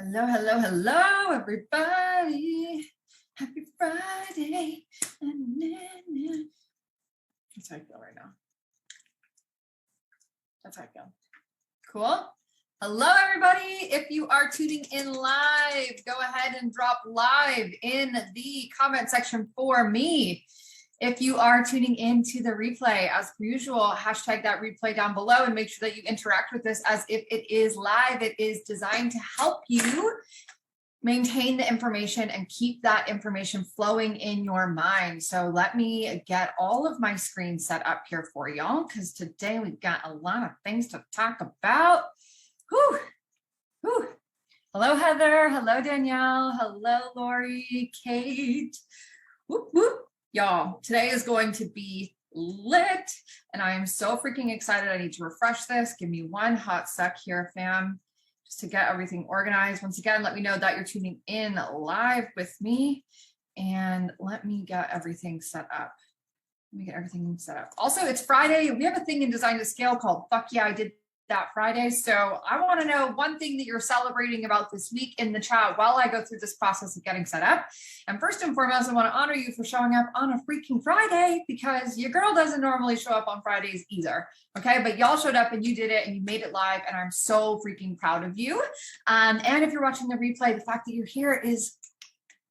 Hello, hello, hello, everybody. Happy Friday. That's how I feel right now. That's how I feel. Cool. Hello, everybody. If you are tuning in live, go ahead and drop live in the comment section for me. If you are tuning into the replay, as per usual, hashtag that replay down below and make sure that you interact with this as if it is live. It is designed to help you maintain the information and keep that information flowing in your mind. So let me get all of my screens set up here for y'all, because today we've got a lot of things to talk about. Whew. Whew. Hello, Heather. Hello, Danielle. Hello, Lori, Kate. Whoop, whoop. Y'all, today is going to be lit, and I am so freaking excited. I need to refresh this. Give me one hot sec here, fam, just to get everything organized. Once again, let me know that you're tuning in live with me, and let me get everything set up. Let me get everything set up. Also, it's Friday. We have a thing in Design to Scale called Fuck Yeah, I Did That Friday. So I want to know one thing that you're celebrating about this week in the chat while I go through this process of getting set up. And first and foremost, I want to honor you for showing up on a freaking Friday, because your girl doesn't normally show up on Fridays either. Okay, but y'all showed up and you did it and you made it live, and I'm so freaking proud of you. And if you're watching the replay, the fact that you're here is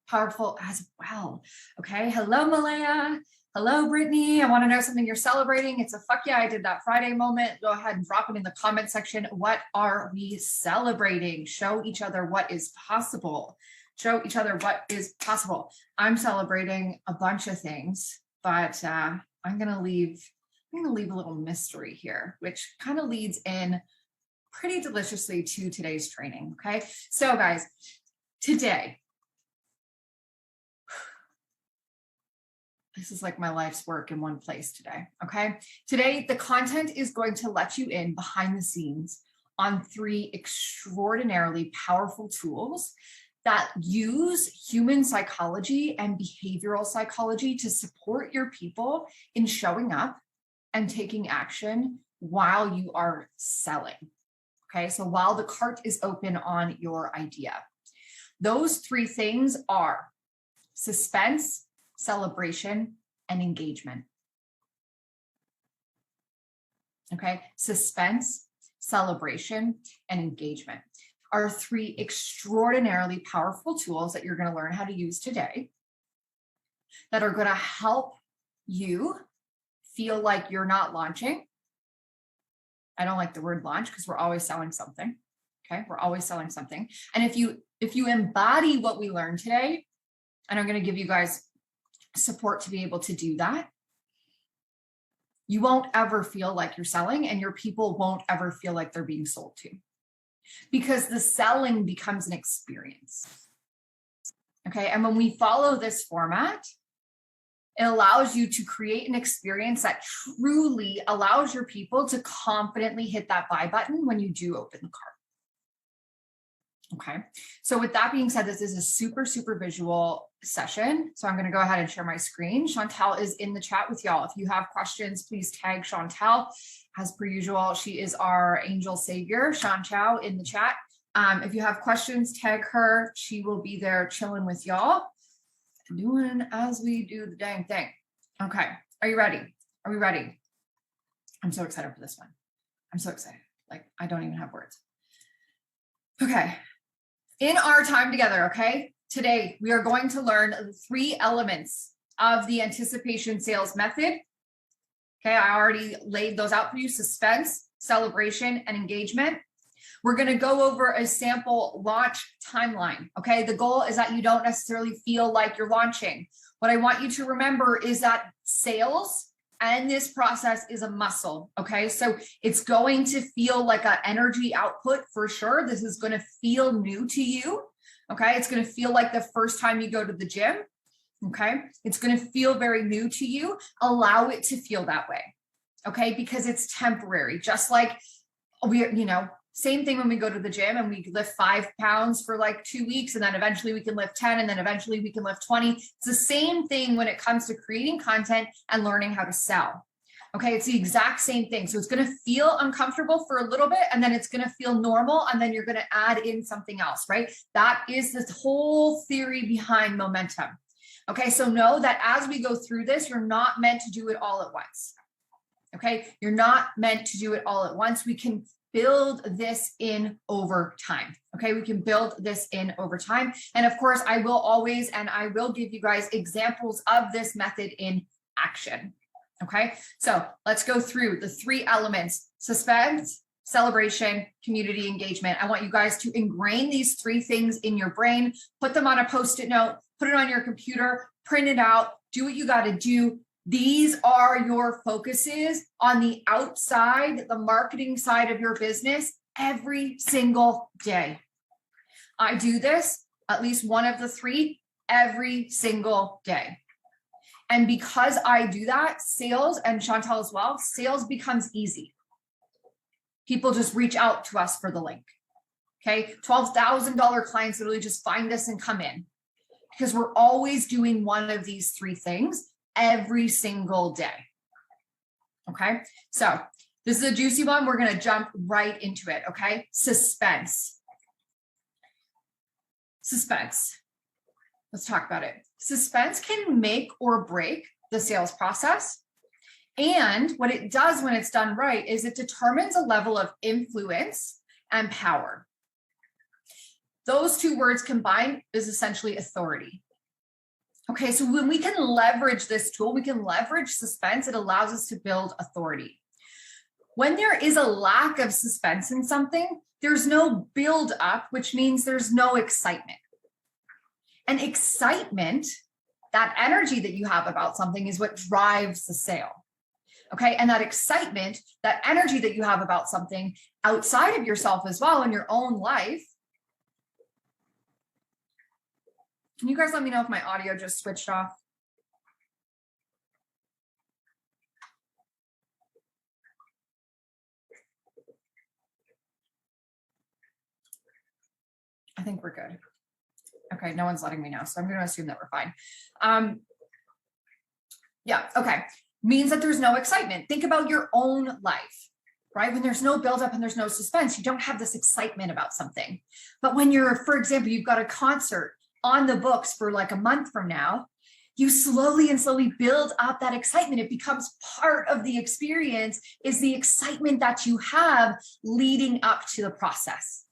powerful as well. Okay, hello, Malaya. Hello, Brittany. I want to know something you're celebrating. It's a fuck yeah, I did that Friday moment. Go ahead and drop it in the comment section. What are we celebrating? Show each other what is possible. Show each other what is possible. I'm celebrating a bunch of things, but I'm gonna leave a little mystery here, which kind of leads in pretty deliciously to today's training. Okay, so guys, today, this is like my life's work in one place today, okay? Today, the content is going to let you in behind the scenes on 3 extraordinarily powerful tools that use human psychology and behavioral psychology to support your people in showing up and taking action while you are selling, okay? So while the cart is open on your idea. Those 3 things are suspense, celebration, and engagement. Okay, suspense, celebration, and engagement are 3 extraordinarily powerful tools that you're going to learn how to use today that are going to help you feel like you're not launching. I don't like the word launch because we're always selling something. Okay, we're always selling something. And if you embody what we learned today, and I'm going to give you guys support to be able to do that, you won't ever feel like you're selling, and your people won't ever feel like they're being sold to, because the selling becomes an experience. Okay, and when we follow this format, it allows you to create an experience that truly allows your people to confidently hit that buy button when you do open the cart. Okay, so with that being said, this is a super, super visual session. So I'm going to go ahead and share my screen. Chantel is in the chat with y'all. If you have questions, please tag Chantel. As per usual, she is our angel savior, Chantel, in the chat. If you have questions, tag her. She will be there chilling with y'all, doing as we do the dang thing. Okay, are you ready? Are we ready? I'm so excited for this one. I'm so excited. Like, I don't even have words. Okay. In our time together, okay, today we are going to learn the 3 elements of the anticipation sales method. Okay, I already laid those out for you: suspense, celebration, and engagement. We're going to go over a sample launch timeline. Okay, the goal is that you don't necessarily feel like you're launching. What I want you to remember is that sales and this process is a muscle, okay? So it's going to feel like an energy output for sure. This is going to feel new to you, okay? It's going to feel like the first time you go to the gym, okay? It's going to feel very new to you. Allow it to feel that way, okay? Because it's temporary. Just like same thing when we go to the gym and we lift 5 pounds for like 2 weeks, and then eventually we can lift 10, and then eventually we can lift 20. It's the same thing when it comes to creating content and learning how to sell. Okay, it's the exact same thing. So it's going to feel uncomfortable for a little bit, and then it's going to feel normal, and then you're going to add in something else, right? That is this whole theory behind momentum. Okay, so know that as we go through this, you're not meant to do it all at once. Okay, you're not meant to do it all at once. We can build this in over time. Okay, we can build this in over time. And of course, I will give you guys examples of this method in action. Okay, so let's go through the 3 elements: suspense, celebration, community engagement. I want you guys to ingrain these 3 things in your brain, put them on a Post-it note, put it on your computer, print it out, do what you got to do. These are your focuses on the outside, the marketing side of your business every single day. I do this, at least one of the 3, every single day. And because I do that, sales, and Chantal as well, sales becomes easy. People just reach out to us for the link. Okay, $12,000 clients literally just find us and come in because we're always doing one of these 3 things every single day. Okay, so this is a juicy one. We're going to jump right into it. Okay, suspense. Suspense. Let's talk about it. Suspense can make or break the sales process. And what it does when it's done right is it determines a level of influence and power. Those 2 words combined is essentially authority. Okay, so when we can leverage this tool, we can leverage suspense, it allows us to build authority. When there is a lack of suspense in something, there's no build up, which means there's no excitement. And excitement, that energy that you have about something, is what drives the sale. Okay, and that excitement, that energy that you have about something outside of yourself as well in your own life. Can you guys let me know if my audio just switched off? I think we're good. Okay, no one's letting me know, so I'm going to assume that we're fine. Yeah, okay. Means that there's no excitement. Think about your own life, right? When there's no buildup and there's no suspense, you don't have this excitement about something. But when you're, for example, you've got a concert on the books for like a month from now, you slowly build up that excitement. It becomes part of the experience, is the excitement that you have leading up to the process.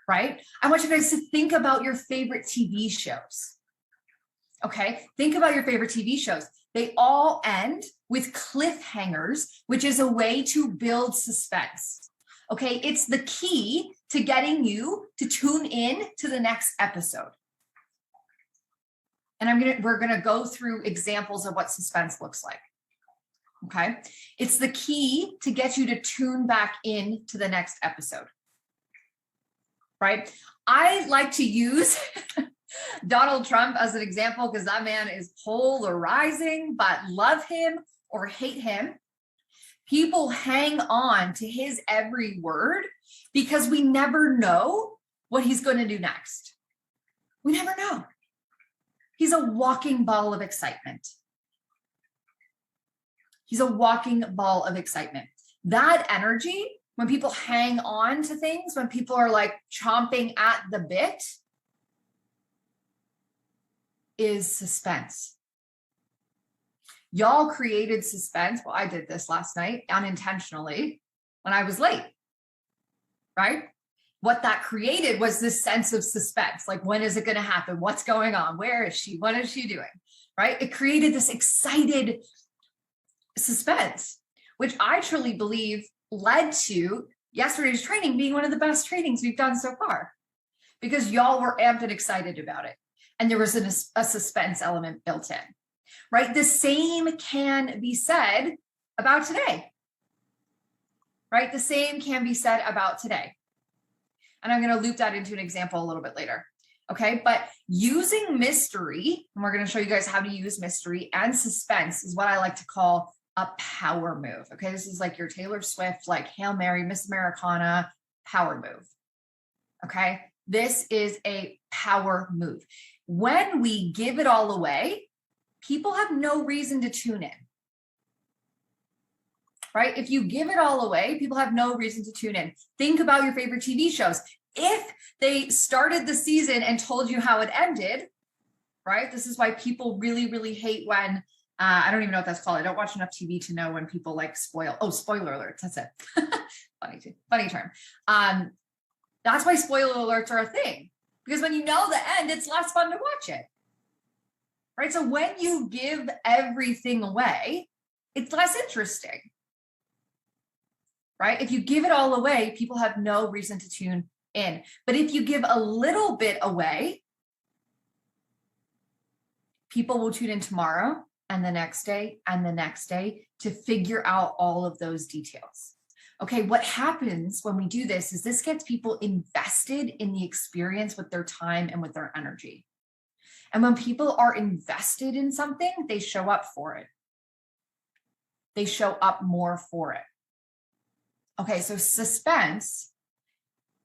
Right? I want you guys to think about your favorite TV shows. Okay? Think about your favorite TV shows. They all end with cliffhangers, which is a way to build suspense. Okay? It's the key to getting you to tune in to the next episode. And we're going to go through examples of what suspense looks like. Okay? It's the key to get you to tune back in to the next episode. Right? I like to use Donald Trump as an example because that man is polarizing, but love him or hate him. People hang on to his every word because we never know what he's going to do next. We never know. He's a walking ball of excitement. He's a walking ball of excitement. That energy, when people hang on to things, when people are like chomping at the bit, is suspense. Y'all created suspense. Well, I did this last night unintentionally when I was late, right? What that created was this sense of suspense. Like, when is it going to happen? What's going on? Where is she? What is she doing? Right? It created this excited suspense, which I truly believe led to yesterday's training being one of the best trainings we've done so far, because y'all were amped and excited about it. And there was a suspense element built in, right? The same can be said about today, right? The same can be said about today. And I'm going to loop that into an example a little bit later. Okay. But using mystery, and we're going to show you guys how to use mystery and suspense, is what I like to call a power move. Okay. This is like your Taylor Swift, like Hail Mary, Miss Americana power move. Okay. This is a power move. When we give it all away, people have no reason to tune in. right? If you give it all away, people have no reason to tune in. Think about your favorite TV shows. If they started the season and told you how it ended, right? This is why people really, really hate when, I don't even know what that's called. I don't watch enough TV to know when people like spoil. Oh, spoiler alerts. That's it. Funny term. That's why spoiler alerts are a thing, because when you know the end, it's less fun to watch it, right? So when you give everything away, it's less interesting, right? If you give it all away, people have no reason to tune in. But if you give a little bit away, people will tune in tomorrow and the next day and the next day to figure out all of those details. Okay, what happens when we do this is this gets people invested in the experience with their time and with their energy. And when people are invested in something, they show up for it. They show up more for it. Okay, so suspense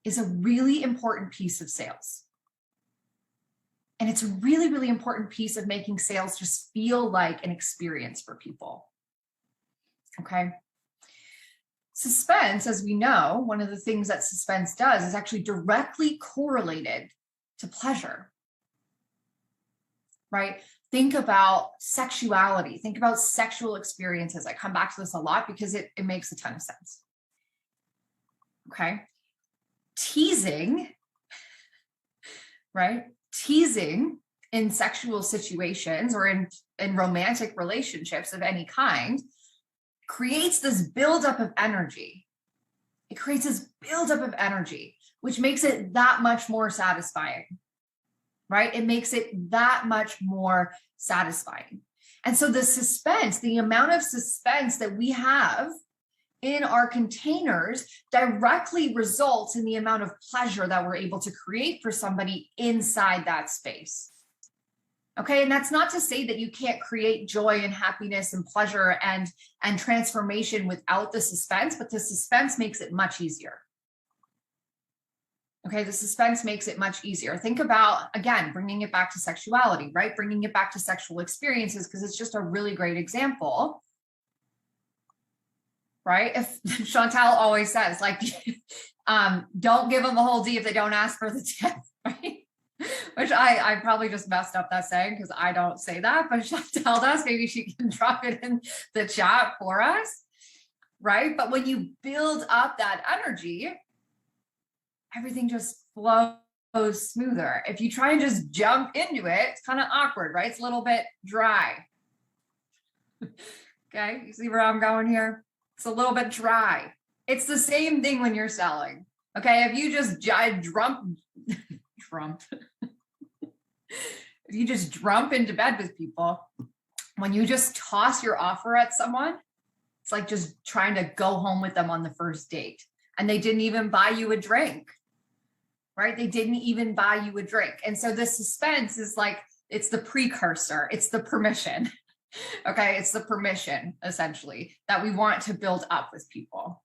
is a really important piece of sales. And it's a really, really important piece of making sales just feel like an experience for people. Okay. Suspense, as we know, one of the things that suspense does is actually directly correlated to pleasure, right? Think about sexuality. Think about sexual experiences. I come back to this a lot because it makes a ton of sense. Okay. Teasing, right? Teasing in sexual situations or in romantic relationships of any kind creates this buildup of energy. It creates this buildup of energy, which makes it that much more satisfying, right? It makes it that much more satisfying. And so the suspense, the amount of suspense that we have in our containers directly results in the amount of pleasure that we're able to create for somebody inside that space. Okay, and that's not to say that you can't create joy and happiness and pleasure and transformation without the suspense, but the suspense makes it much easier. Okay, the suspense makes it much easier. Think about, again, bringing it back to sexuality, right? Bringing it back to sexual experiences, because it's just a really great example, right? If Chantal always says, like, don't give them the whole D if they don't ask for the tip, right? Which I probably just messed up that saying because I don't say that, but Chantal does. Maybe she can drop it in the chat for us, right? But when you build up that energy, everything just flows smoother. If you try and just jump into it, it's kind of awkward, right? It's a little bit dry. Okay, you see where I'm going here? It's a little bit dry. It's the same thing when you're selling. Okay, if you just if you just jump into bed with people, when you just toss your offer at someone, it's like just trying to go home with them on the first date. And they didn't even buy you a drink, right? They didn't even buy you a drink. And so the suspense is like, it's the precursor, it's the permission. Okay, it's the permission, essentially, that we want to build up with people,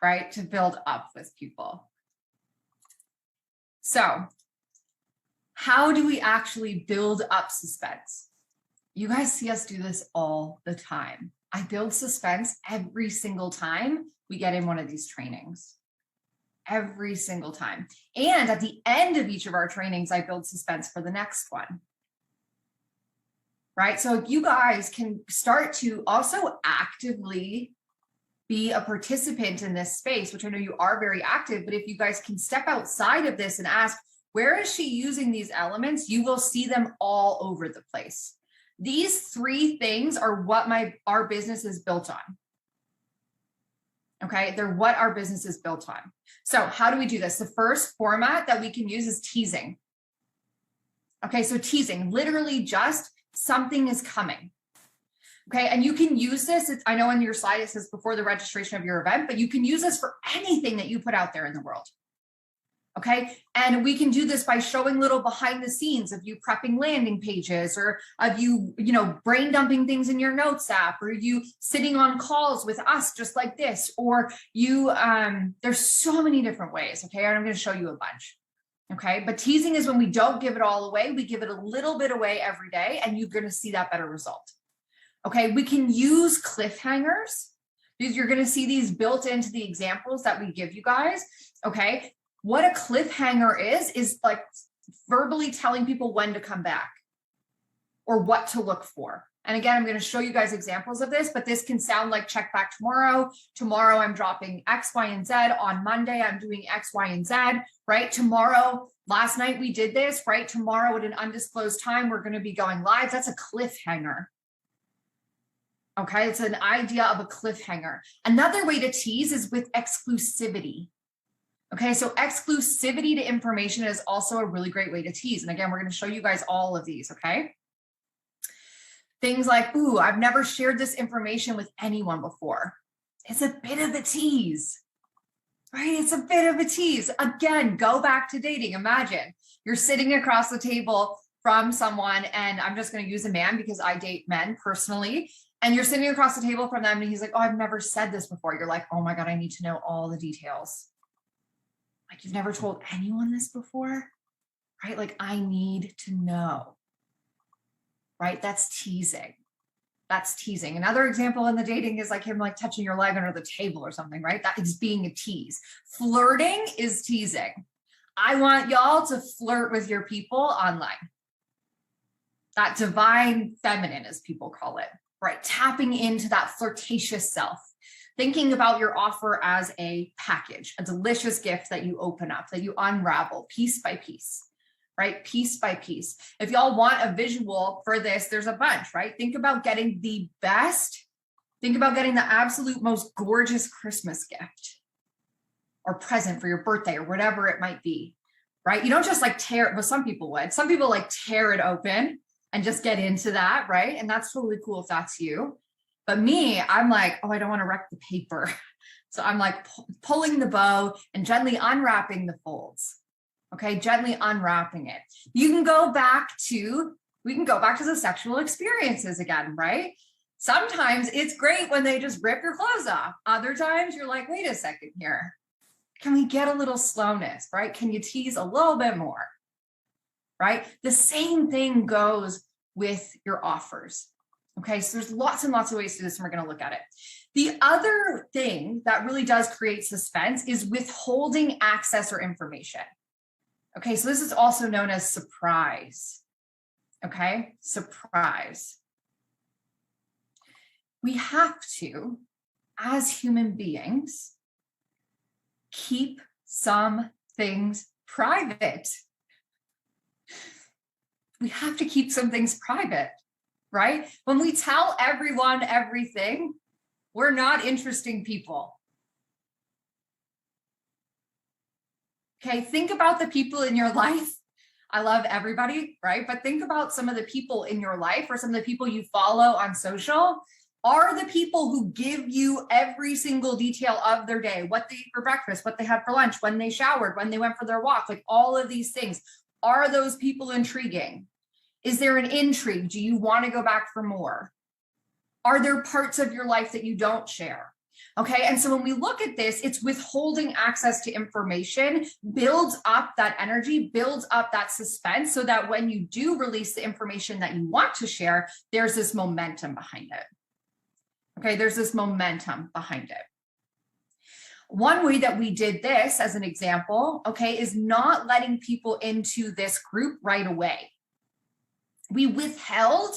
right? To build up with people. So how do we actually build up suspense? You guys see us do this all the time. I build suspense every single time we get in one of these trainings. Every single time. And at the end of each of our trainings, I build suspense for the next one. Right? So if you guys can start to also actively be a participant in this space, which I know you are very active, but if you guys can step outside of this and ask, where is she using these elements? You will see them all over the place. These three things are what our business is built on. Okay, they're what our business is built on. So how do we do this? The first format that we can use is teasing. Okay, so teasing, literally just something is coming. Okay, and you can use this. I know on your slide it says before the registration of your event, but you can use this for anything that you put out there in the world. Okay, and we can do this by showing little behind the scenes of you prepping landing pages, or of you, brain dumping things in your notes app, or you sitting on calls with us just like this, or you, there's so many different ways. Okay, and I'm going to show you a bunch. Okay, but teasing is when we don't give it all away. We give it a little bit away every day, and you're going to see that better result. Okay, we can use cliffhangers because you're going to see these built into the examples that we give you guys. Okay, what a cliffhanger is like verbally telling people when to come back or what to look for. And again, I'm going to show you guys examples of this, but this can sound like check back tomorrow. Tomorrow I'm dropping X, Y, and Z. On Monday, I'm doing X, Y, and Z, right? Tomorrow, last night we did this, right? Tomorrow at an undisclosed time, we're going to be going live. That's a cliffhanger. Okay, it's an idea of a cliffhanger. Another way to tease is with exclusivity. Okay, so exclusivity to information is also a really great way to tease. And again, we're going to show you guys all of these, okay? Things like, ooh, I've never shared this information with anyone before. It's a bit of a tease, right? It's a bit of a tease. Again, go back to dating. Imagine you're sitting across the table from someone, and I'm just going to use a man because I date men personally. And you're sitting across the table from them and he's like, oh, I've never said this before. You're like, oh my God, I need to know all the details. Like, you've never told anyone this before, right? Like, I need to know. Right? That's teasing. That's teasing. Another example in the dating is like him like touching your leg under the table or something, right? That is being a tease. Flirting is teasing. I want y'all to flirt with your people online. That divine feminine, as people call it, right? Tapping into that flirtatious self. Thinking about your offer as a package, a delicious gift that you open up, that you unravel piece by piece. Right? Piece by piece. If y'all want a visual for this, there's a bunch, right? Think about getting the best. Think about getting the absolute most gorgeous Christmas gift or present for your birthday or whatever it might be, right? You don't just like tear it, but some people would. Some people like tear it open and just get into that, right? And that's totally cool if that's you. But me, I'm like, oh, I don't want to wreck the paper. So I'm like pulling the bow and gently unwrapping the folds. Okay, gently unwrapping it. We can go back to the sexual experiences again, right? Sometimes it's great when they just rip your clothes off. Other times you're like, wait a second here. Can we get a little slowness, right? Can you tease a little bit more, right? The same thing goes with your offers. Okay, so there's lots and lots of ways to do this, and we're going to look at it. The other thing that really does create suspense is withholding access or information. Okay, so this is also known as surprise. Okay, surprise. We have to, as human beings, keep some things private. We have to keep some things private, right? When we tell everyone everything, we're not interesting people. Okay, think about the people in your life. I love everybody, right? But think about some of the people in your life or some of the people you follow on social are the people who give you every single detail of their day, what they ate for breakfast, what they had for lunch, when they showered, when they went for their walk, like all of these things. Are those people intriguing? Is there an intrigue? Do you want to go back for more? Are there parts of your life that you don't share? Okay, and so when we look at this, it's withholding access to information, builds up that energy, builds up that suspense so that when you do release the information that you want to share, there's this momentum behind it. Okay, there's this momentum behind it. One way that we did this as an example, okay, is not letting people into this group right away. We withheld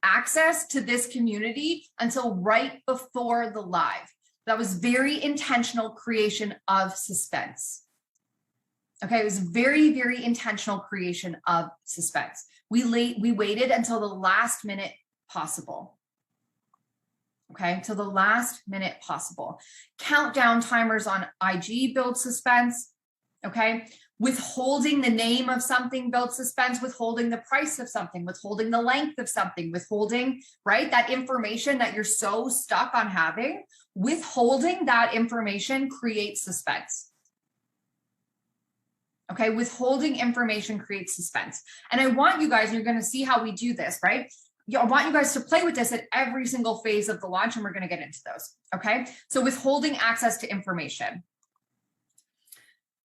access to this community until right before the live. That was very intentional creation of suspense. Okay, it was very, very intentional creation of suspense. We waited until the last minute possible. Okay, till the last minute possible. Countdown timers on IG build suspense. Okay, withholding the name of something builds suspense, withholding the price of something, withholding the length of something, withholding, right? That information that you're so stuck on having, withholding that information creates suspense. Okay, withholding information creates suspense. And I want you guys, you're going to see how we do this, right? I want you guys to play with this at every single phase of the launch, and we're going to get into those. Okay, so withholding access to information.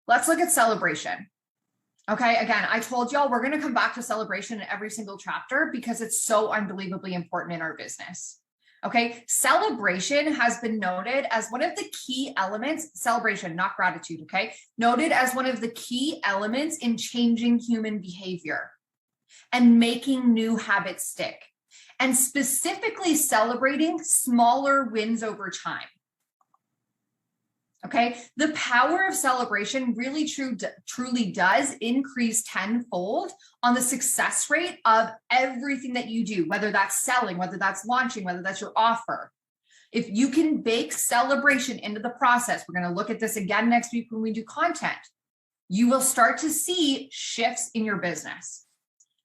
Let's look at celebration. Okay, again, I told y'all we're going to come back to celebration in every single chapter because it's so unbelievably important in our business. Okay, celebration has been noted as one of the key elements, celebration, not gratitude, okay? Noted as one of the key elements in changing human behavior and making new habits stick, and specifically celebrating smaller wins over time. Okay, the power of celebration really truly does increase tenfold on the success rate of everything that you do, whether that's selling, whether that's launching, whether that's your offer. If you can bake celebration into the process, we're going to look at this again next week when we do content, you will start to see shifts in your business.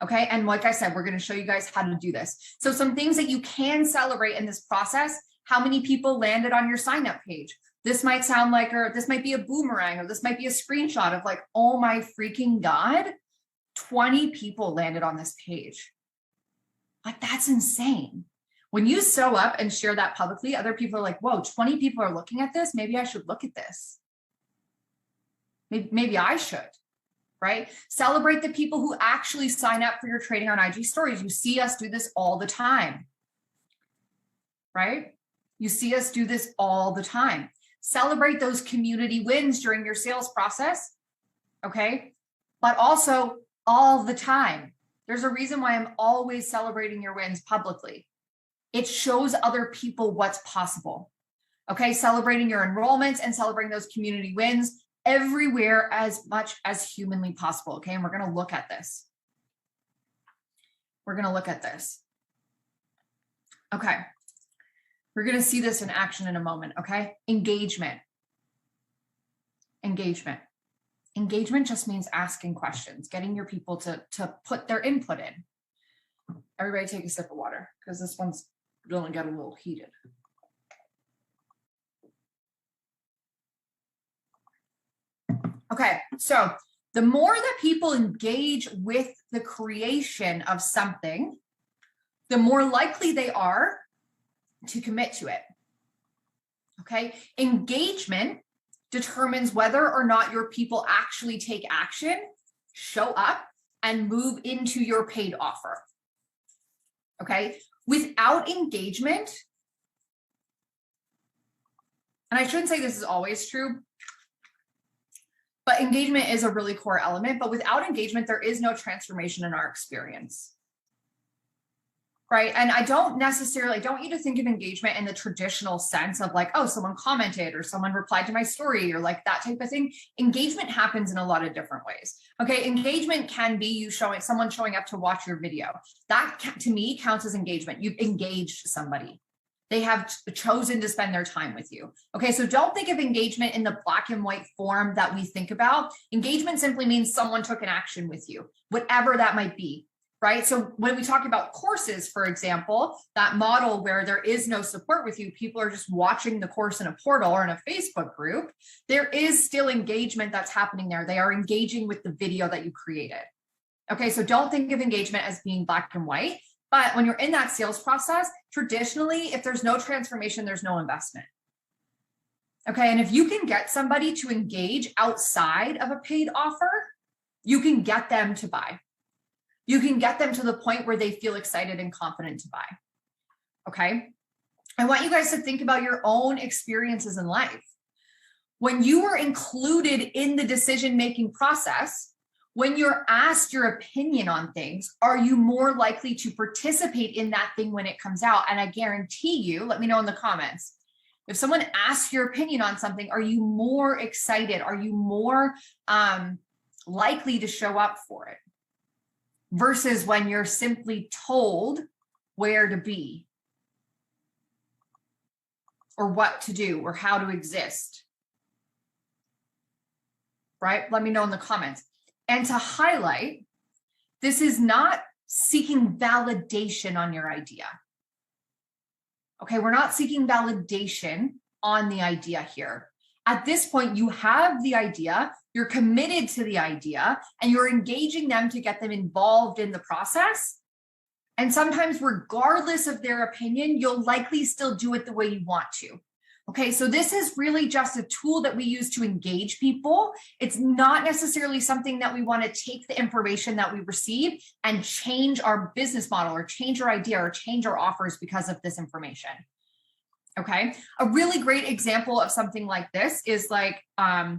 Okay, and like I said, we're going to show you guys how to do this. So some things that you can celebrate in this process: how many people landed on your sign up page. This might sound like, or this might be a boomerang, or this might be a screenshot of like, oh my freaking God, 20 people landed on this page. Like, that's insane. When you sew up and share that publicly, other people are like, whoa, 20 people are looking at this. Maybe I should look at this. Maybe I should, right? Celebrate the people who actually sign up for your trading on IG stories. You see us do this all the time, right? You see us do this all the time. Celebrate those community wins during your sales process, okay? But also all the time. There's a reason why I'm always celebrating your wins publicly. It shows other people what's possible, okay? Celebrating your enrollments and celebrating those community wins everywhere as much as humanly possible, okay? And we're gonna look at this. We're gonna look at this. Okay. We're going to see this in action in a moment, okay? Engagement. Engagement. Engagement just means asking questions, getting your people to put their input in. Everybody take a sip of water because this one's going to get a little heated. Okay, so the more that people engage with the creation of something, the more likely they are to commit to it. Okay, engagement determines whether or not your people actually take action, show up, and move into your paid offer. Okay, without engagement, and I shouldn't say this is always true, but engagement is a really core element, but without engagement, there is no transformation in our experience. Right. And I don't want you to think of engagement in the traditional sense of like, oh, someone commented or someone replied to my story or like that type of thing. Engagement happens in a lot of different ways. Okay. Engagement can be you someone showing up to watch your video. That to me counts as engagement. You've engaged somebody. They have chosen to spend their time with you. Okay. So don't think of engagement in the black and white form that we think about. Engagement simply means someone took an action with you, whatever that might be. Right? So when we talk about courses, for example, that model where there is no support with you, people are just watching the course in a portal or in a Facebook group, there is still engagement that's happening there. They are engaging with the video that you created. Okay, so don't think of engagement as being black and white, but when you're in that sales process, traditionally, if there's no transformation, there's no investment. Okay, and if you can get somebody to engage outside of a paid offer, you can get them to buy. You can get them to the point where they feel excited and confident to buy. Okay. I want you guys to think about your own experiences in life. When you were included in the decision-making process, when you're asked your opinion on things, are you more likely to participate in that thing when it comes out? And I guarantee you, let me know in the comments, if someone asks your opinion on something, are you more excited? Are you more likely to show up for it? Versus when you're simply told where to be or what to do or how to exist, right? Let me know in the comments. And to highlight, this is not seeking validation on your idea. Okay, we're not seeking validation on the idea here. At this point, you have the idea, you're committed to the idea, and you're engaging them to get them involved in the process. And sometimes, regardless of their opinion, you'll likely still do it the way you want to. Okay, so this is really just a tool that we use to engage people. It's not necessarily something that we want to take the information that we receive and change our business model or change our idea or change our offers because of this information. Okay, a really great example of something like this is like, I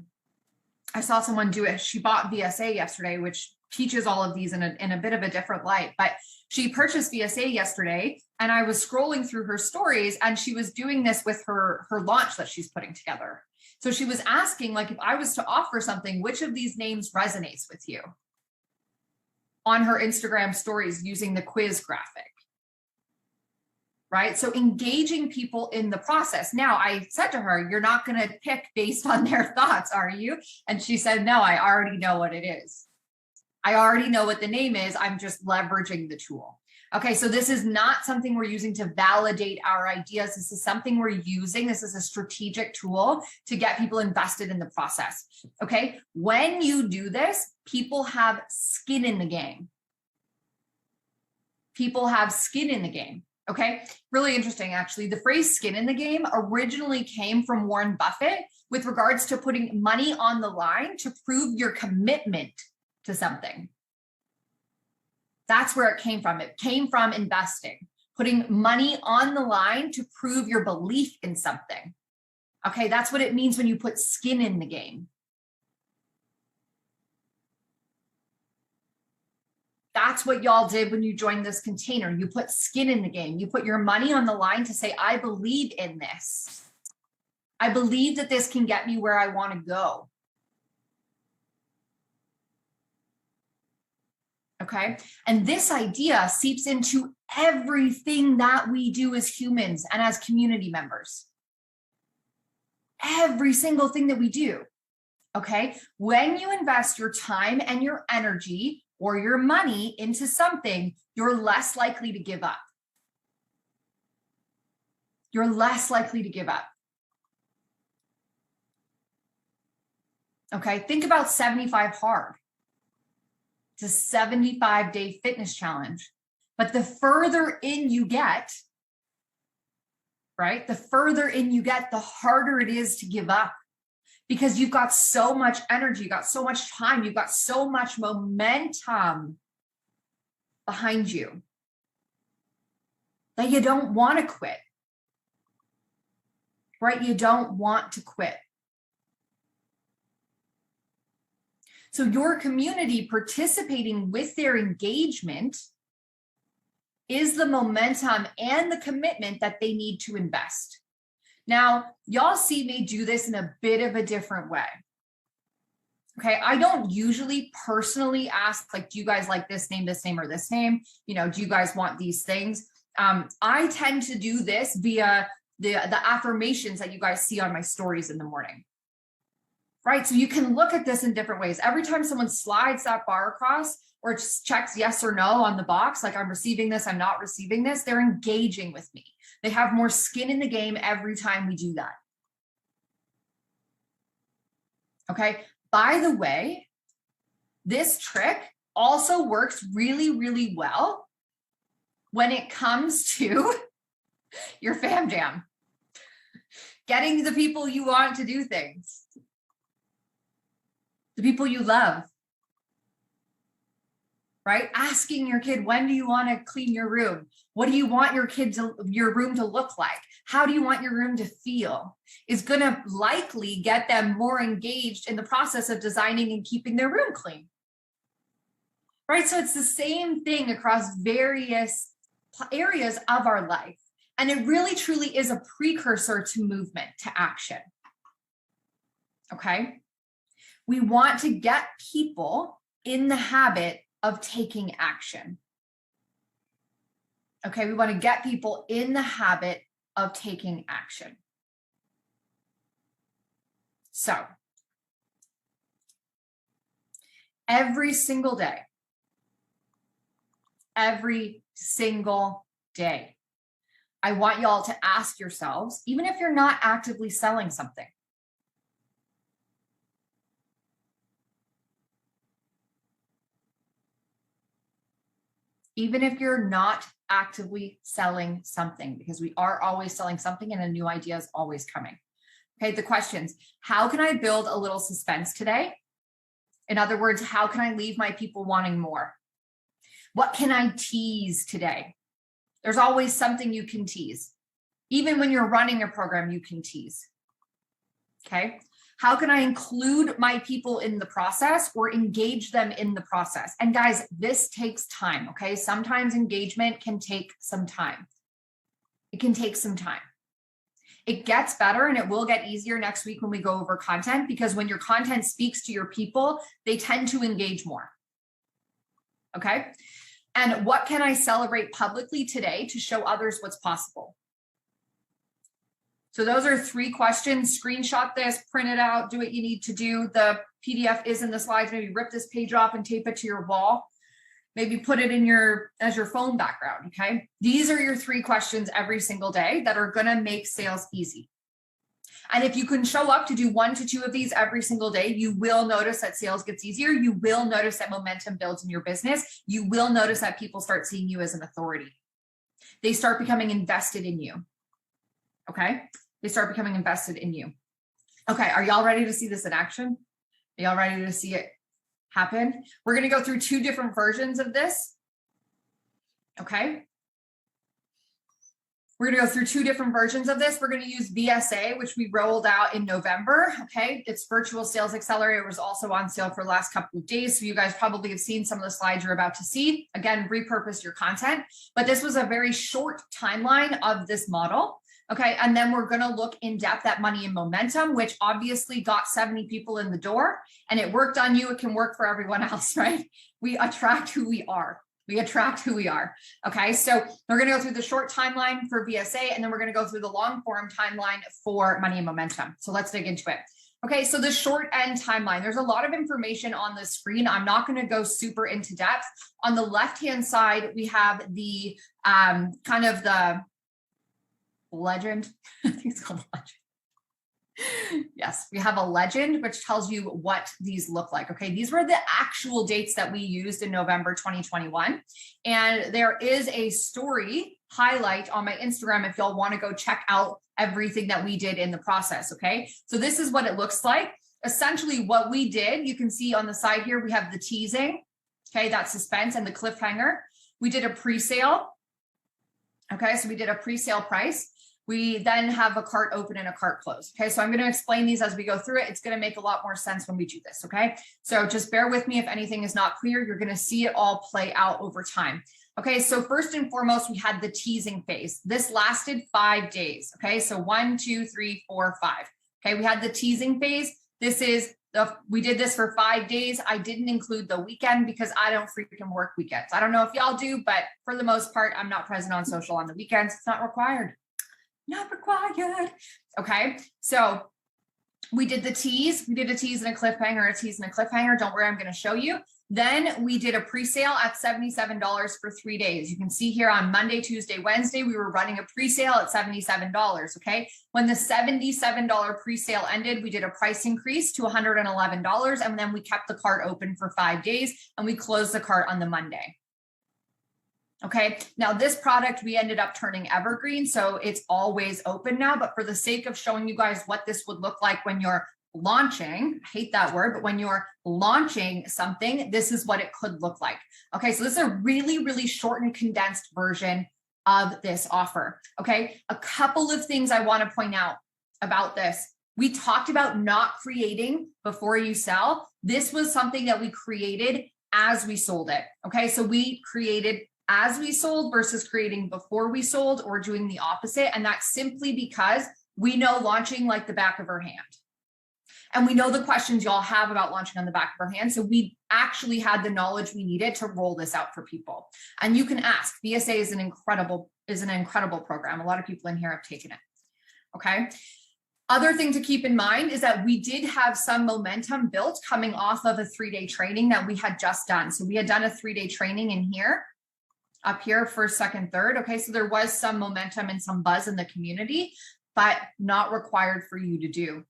saw someone do it. She bought VSA yesterday, which teaches all of these in a bit of a different light, but she purchased VSA yesterday, and I was scrolling through her stories, and she was doing this with her launch that she's putting together. So she was asking, like, if I was to offer something, which of these names resonates with you? On her Instagram stories using the quiz graphic. Right? So engaging people in the process. Now, I said to her, you're not going to pick based on their thoughts, are you? And she said, no, I already know what it is. I already know what the name is. I'm just leveraging the tool. Okay, so this is not something we're using to validate our ideas. This is something we're using. This is a strategic tool to get people invested in the process. Okay, when you do this, people have skin in the game. People have skin in the game. Okay, really interesting, actually. The phrase skin in the game originally came from Warren Buffett with regards to putting money on the line to prove your commitment to something. That's where it came from. It came from investing, putting money on the line to prove your belief in something. Okay, that's what it means when you put skin in the game. That's what y'all did when you joined this container. You put skin in the game. You put your money on the line to say, I believe in this. I believe that this can get me where I want to go. Okay. And this idea seeps into everything that we do as humans and as community members. Every single thing that we do. Okay. When you invest your time and your energy or your money into something, you're less likely to give up. You're less likely to give up. Okay, think about 75 Hard. It's a 75-day fitness challenge. But the further in you get, right, the further in you get, the harder it is to give up. Because you've got so much energy, you've got so much time, you've got so much momentum behind you that you don't want to quit, right? You don't want to quit. So your community participating with their engagement is the momentum and the commitment that they need to invest. Now, y'all see me do this in a bit of a different way. Okay, I don't usually personally ask, like, do you guys like this name, or this name? You know, do you guys want these things? I tend to do this via the affirmations that you guys see on my stories in the morning. Right, so you can look at this in different ways. Every time someone slides that bar across or just checks yes or no on the box, like I'm receiving this, I'm not receiving this, they're engaging with me. They have more skin in the game every time we do that. Okay, by the way, this trick also works really, really well when it comes to your fam jam. Getting the people you want to do things. The people you love, right? Asking your kid, when do you want to clean your room? What do you want your room to look like? How do you want your room to feel? Is going to likely get them more engaged in the process of designing and keeping their room clean, right? So it's the same thing across various areas of our life. And it really, truly is a precursor to movement, to action. Okay? We want to get people in the habit of taking action. Okay, we want to get people in the habit of taking action. So, every single day, I want y'all to ask yourselves, even if you're not actively selling something, even if you're not actively selling something, because we are always selling something and a new idea is always coming. Okay, the questions: how can I build a little suspense today? In other words, how can I leave my people wanting more? What can I tease today? There's always something you can tease. Even when you're running a program, you can tease. Okay. How can I include my people in the process or engage them in the process? And guys, this takes time. Okay. Sometimes engagement can take some time. It can take some time. It gets better and it will get easier next week when we go over content, because when your content speaks to your people, they tend to engage more. Okay. And what can I celebrate publicly today to show others what's possible? So those are 3 questions. Screenshot this, print it out, do what you need to do. The PDF is in the slides. Maybe rip this page off and tape it to your wall. Maybe put it in as your phone background, okay? These are your 3 questions every single day that are gonna make sales easy. And if you can show up to do 1 to 2 of these every single day, you will notice that sales gets easier. You will notice that momentum builds in your business. You will notice that people start seeing you as an authority. They start becoming invested in you, okay? They start becoming invested in you. Okay, are y'all ready to see this in action? Are y'all ready to see it happen? We're gonna go through 2 different versions of this, okay? We're gonna go through 2 different versions of this. We're gonna use VSA, which we rolled out in November, okay? It's Virtual Sales Accelerator. It was also on sale for the last couple of days. So you guys probably have seen some of the slides you're about to see. Again, repurpose your content. But this was a very short timeline of this model. Okay, and then we're gonna look in depth at money and momentum, which obviously got 70 people in the door, and it worked on you. It can work for everyone else, right? We attract who we are. We attract who we are. Okay, so we're gonna go through the short timeline for VSA, and then we're gonna go through the long form timeline for money and momentum. So let's dig into it. Okay, so the short end timeline, there's a lot of information on the screen. I'm not gonna go super into depth. On the left-hand side, we have the kind of the legend. I think it's called legend. Yes, we have a legend which tells you what these look like. Okay, these were the actual dates that we used in November 2021. And there is a story highlight on my Instagram if y'all want to go check out everything that we did in the process. Okay, so this is what it looks like. Essentially, what we did, you can see on the side here, we have the teasing. Okay, that suspense and the cliffhanger. We did a pre-sale. Okay, so we did a pre-sale price. We then have a cart open and a cart close. Okay, so I'm going to explain these as we go through it. It's going to make a lot more sense when we do this. Okay, so just bear with me if anything is not clear. You're going to see it all play out over time. Okay, so first and foremost, we had the teasing phase. This lasted 5 days. Okay, so 1, 2, 3, 4, 5. Okay, we had the teasing phase. We did this for 5 days. I didn't include the weekend because I don't freaking work weekends. I don't know if y'all do, but for the most part, I'm not present on social on the weekends. It's not required. Not required. Okay, so we did the tease. We did a tease and a cliffhanger, a tease and a cliffhanger. Don't worry, I'm going to show you. Then we did a pre-sale at $77 for 3 days. You can see here on Monday, Tuesday, Wednesday, we were running a pre-sale at $77, okay? When the $77 pre-sale ended, we did a price increase to $111, and then we kept the cart open for 5 days, and we closed the cart on the Monday. Okay, now this product we ended up turning evergreen, so it's always open now, but for the sake of showing you guys what this would look like when you're launching, I hate that word, but when you're launching something, this is what it could look like. Okay, so this is a really, really short and condensed version of this offer. Okay, a couple of things I want to point out about this. We talked about not creating before you sell. This was something that we created as we sold it. Okay, so we created as we sold versus creating before we sold, or doing the opposite. And that's simply because we know launching like the back of our hand. And we know the questions y'all have about launching on the back of our hand. So we actually had the knowledge we needed to roll this out for people. And you can ask. VSA is an incredible program. A lot of people in here have taken it. Okay. Other thing to keep in mind is that we did have some momentum built coming off of a 3-day training that we had just done. So we had done a 3-day training in here, up here, first, second, third. Okay, so there was some momentum and some buzz in the community, but not required for you to do.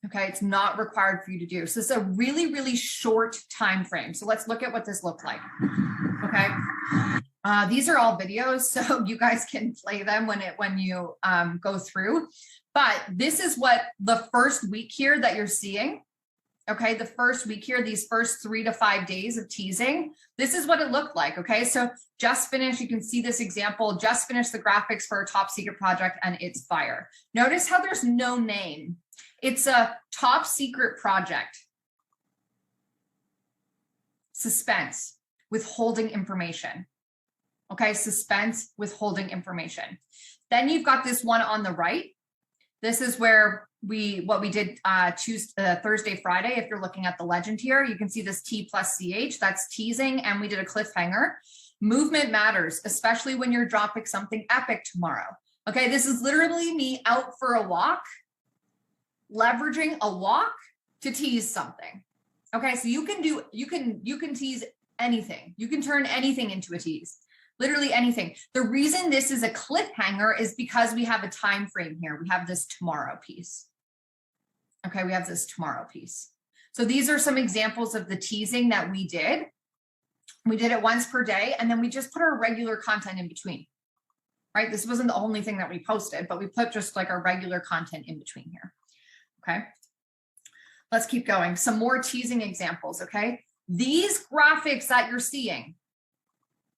Okay, it's not required for you to do. So it's a really, really short time frame. So let's look at what this looked like. Okay. These are all videos, so you guys can play them when you go through. But this is what the first week here that you're seeing. Okay, the first week here, these first 3 to 5 days of teasing, this is what it looked like. Okay, so just finished, you can see this example, just finished the graphics for a top secret project and it's fire. Notice how there's no name. It's a top secret project. Suspense, withholding information. Okay, suspense, withholding information. Then you've got this one on the right. This is where what we did Thursday, Friday. If you're looking at the legend here, you can see this T plus CH, that's teasing, and we did a cliffhanger. Movement matters, especially when you're dropping something epic tomorrow. Okay, this is literally me out for a walk, leveraging a walk to tease something. Okay, so you can tease anything. You can turn anything into a tease. Literally anything. The reason this is a cliffhanger is because we have a time frame here. We have this tomorrow piece. Okay, we have this tomorrow piece. So these are some examples of the teasing that we did. We did it once per day, and then we just put our regular content in between. Right? This wasn't the only thing that we posted, but we put just like our regular content in between here. Okay. Let's keep going. Some more teasing examples. Okay. These graphics that you're seeing,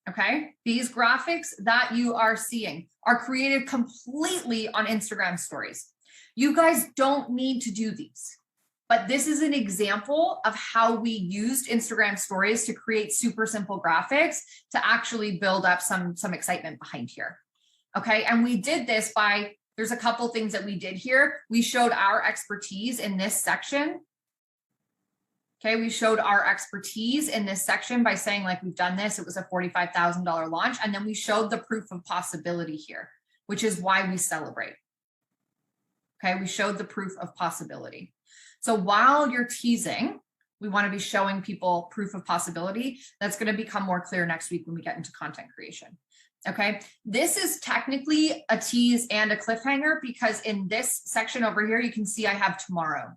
okay, these graphics that you are seeing are created completely on Instagram stories. You guys don't need to do these, but this is an example of how we used Instagram stories to create super simple graphics to actually build up some excitement behind here. Okay, and we did this by, there's a couple things that we did here. We showed our expertise in this section. Okay, we showed our expertise in this section by saying like, we've done this, it was a $45,000 launch. And then we showed the proof of possibility here, which is why we celebrate. Okay, we showed the proof of possibility. So while you're teasing, we want to be showing people proof of possibility. That's going to become more clear next week when we get into content creation. Okay, this is technically a tease and a cliffhanger because in this section over here, you can see I have tomorrow.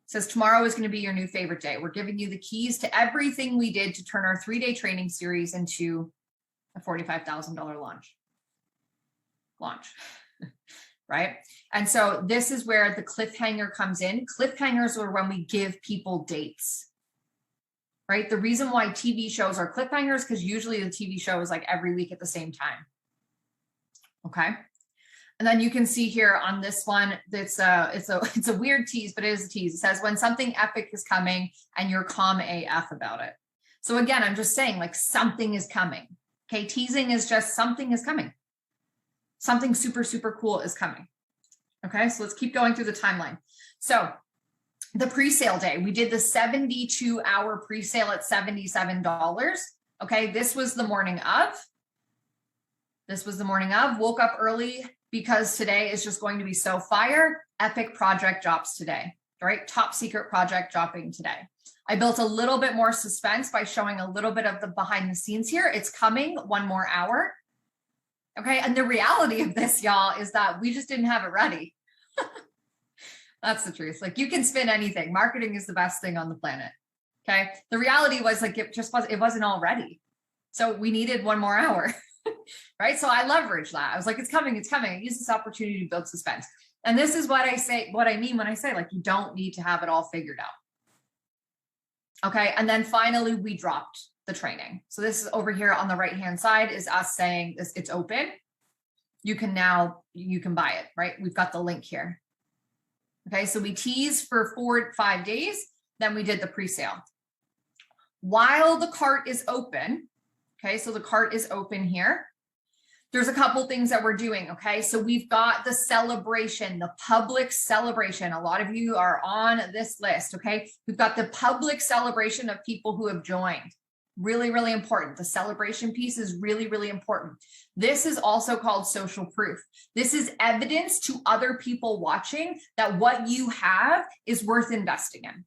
It says tomorrow is going to be your new favorite day. We're giving you the keys to everything we did to turn our 3-day training series into a $45,000 launch. Right? And so this is where the cliffhanger comes in. Cliffhangers are when we give people dates. Right? The reason why TV shows are cliffhangers because usually the TV show is like every week at the same time. Okay? And then you can see here on this one, it's a weird tease, but it is a tease. It says when something epic is coming and you're calm AF about it. So again, I'm just saying like something is coming. Okay, teasing is just something is coming. Something super, super cool is coming. Okay, so let's keep going through the timeline. So the pre-sale day, we did the 72-hour pre-sale at $77. Okay, this was the morning of. Woke up early because today is just going to be so fire. Epic project drops today, right? Top secret project dropping today. I built a little bit more suspense by showing a little bit of the behind the scenes here. It's coming, 1 more hour. Okay, and the reality of this, y'all, is that we just didn't have it ready. That's the truth. Like you can spin anything. Marketing is the best thing on the planet. Okay, the reality was like it wasn't all ready. So we needed 1 more hour. Right? So I leveraged that. I was like, it's coming. I use this opportunity to build suspense. And this is what I mean when I say like, you don't need to have it all figured out. Okay. And then finally we dropped the training. So this is over here on the right-hand side is us saying this, it's open. You can buy it, right? We've got the link here. Okay. So we teased for 4 to 5 days. Then we did the pre-sale. While the cart is open, okay, so the cart is open here. There's a couple things that we're doing, okay? So we've got the celebration, the public celebration. A lot of you are on this list, okay? We've got the public celebration of people who have joined. Really, really important. The celebration piece is really, really important. This is also called social proof. This is evidence to other people watching that what you have is worth investing in.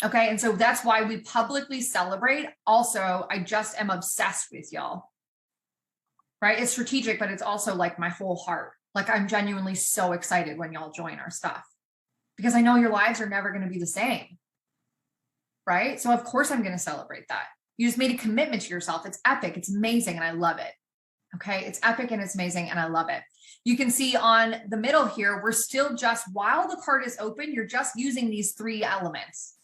Okay, and so that's why we publicly celebrate. Also, I just am obsessed with y'all, right? It's strategic, but it's also like my whole heart. Like I'm genuinely so excited when y'all join our stuff because I know your lives are never going to be the same, right? So of course I'm going to celebrate that. You just made a commitment to yourself. It's epic. It's amazing. And I love it. Okay. It's epic and it's amazing. And I love it. You can see on the middle here, we're still just, while the cart is open, you're just using these 3 elements.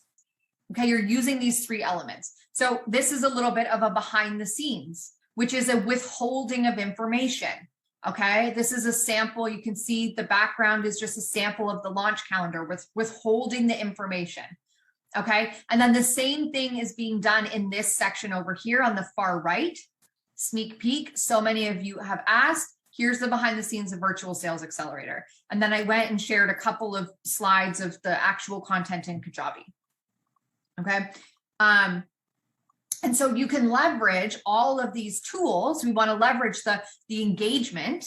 Okay. You're using these 3 elements. So this is a little bit of a behind the scenes, which is a withholding of information. Okay. This is a sample. You can see the background is just a sample of the launch calendar with withholding the information. Okay. And then the same thing is being done in this section over here on the far right. Sneak peek. So many of you have asked, here's the behind the scenes of Virtual Sales Accelerator. And then I went and shared a couple of slides of the actual content in Kajabi. Okay. And so you can leverage all of these tools. We want to leverage the engagement.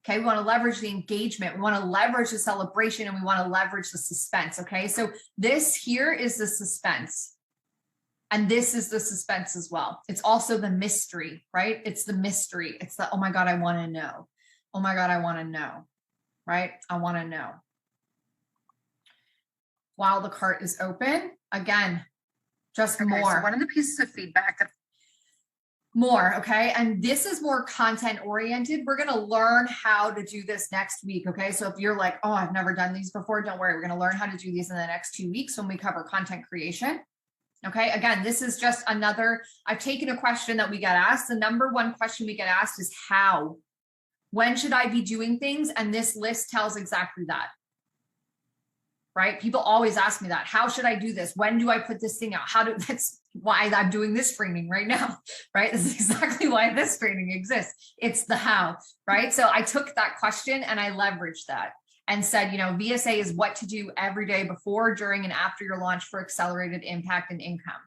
Okay, we want to leverage the engagement. We want to leverage the celebration, and we want to leverage the suspense. Okay, so this here is the suspense. And this is the suspense as well. It's also the mystery, right? It's the mystery. It's the, oh my God, I want to know. Oh my God, I want to know, right? I want to know. While the cart is open, again, just Okay, more. so one of the pieces of feedback that more, okay? And this is more content oriented. We're going to learn how to do this next week, okay? So if you're like, oh, I've never done these before, don't worry. We're going to learn how to do these in the next 2 weeks when we cover content creation. Okay, again, this is just another, I've taken a question that we get asked. The number 1 question we get asked is how? When should I be doing things? And this list tells exactly that. Right? People always ask me that. How should I do this? When do I put this thing out? That's why I'm doing this training right now, right? This is exactly why this training exists. It's the how, right? So I took that question and I leveraged that and said, you know, VSA is what to do every day before, during, and after your launch for accelerated impact and income.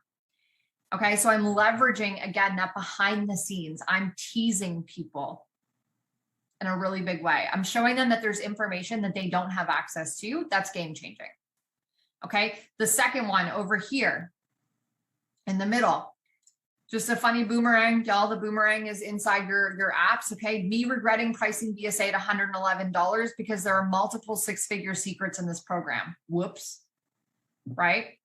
Okay. So I'm leveraging, again, that behind the scenes. I'm teasing people in a really big way. I'm showing them that there's information that they don't have access to. That's game changing. Okay. The second one over here in the middle, just a funny boomerang. Y'all, the boomerang is inside your apps. Okay. Me regretting pricing VSA at $111 because there are multiple 6-figure secrets in this program. Whoops. Right. ...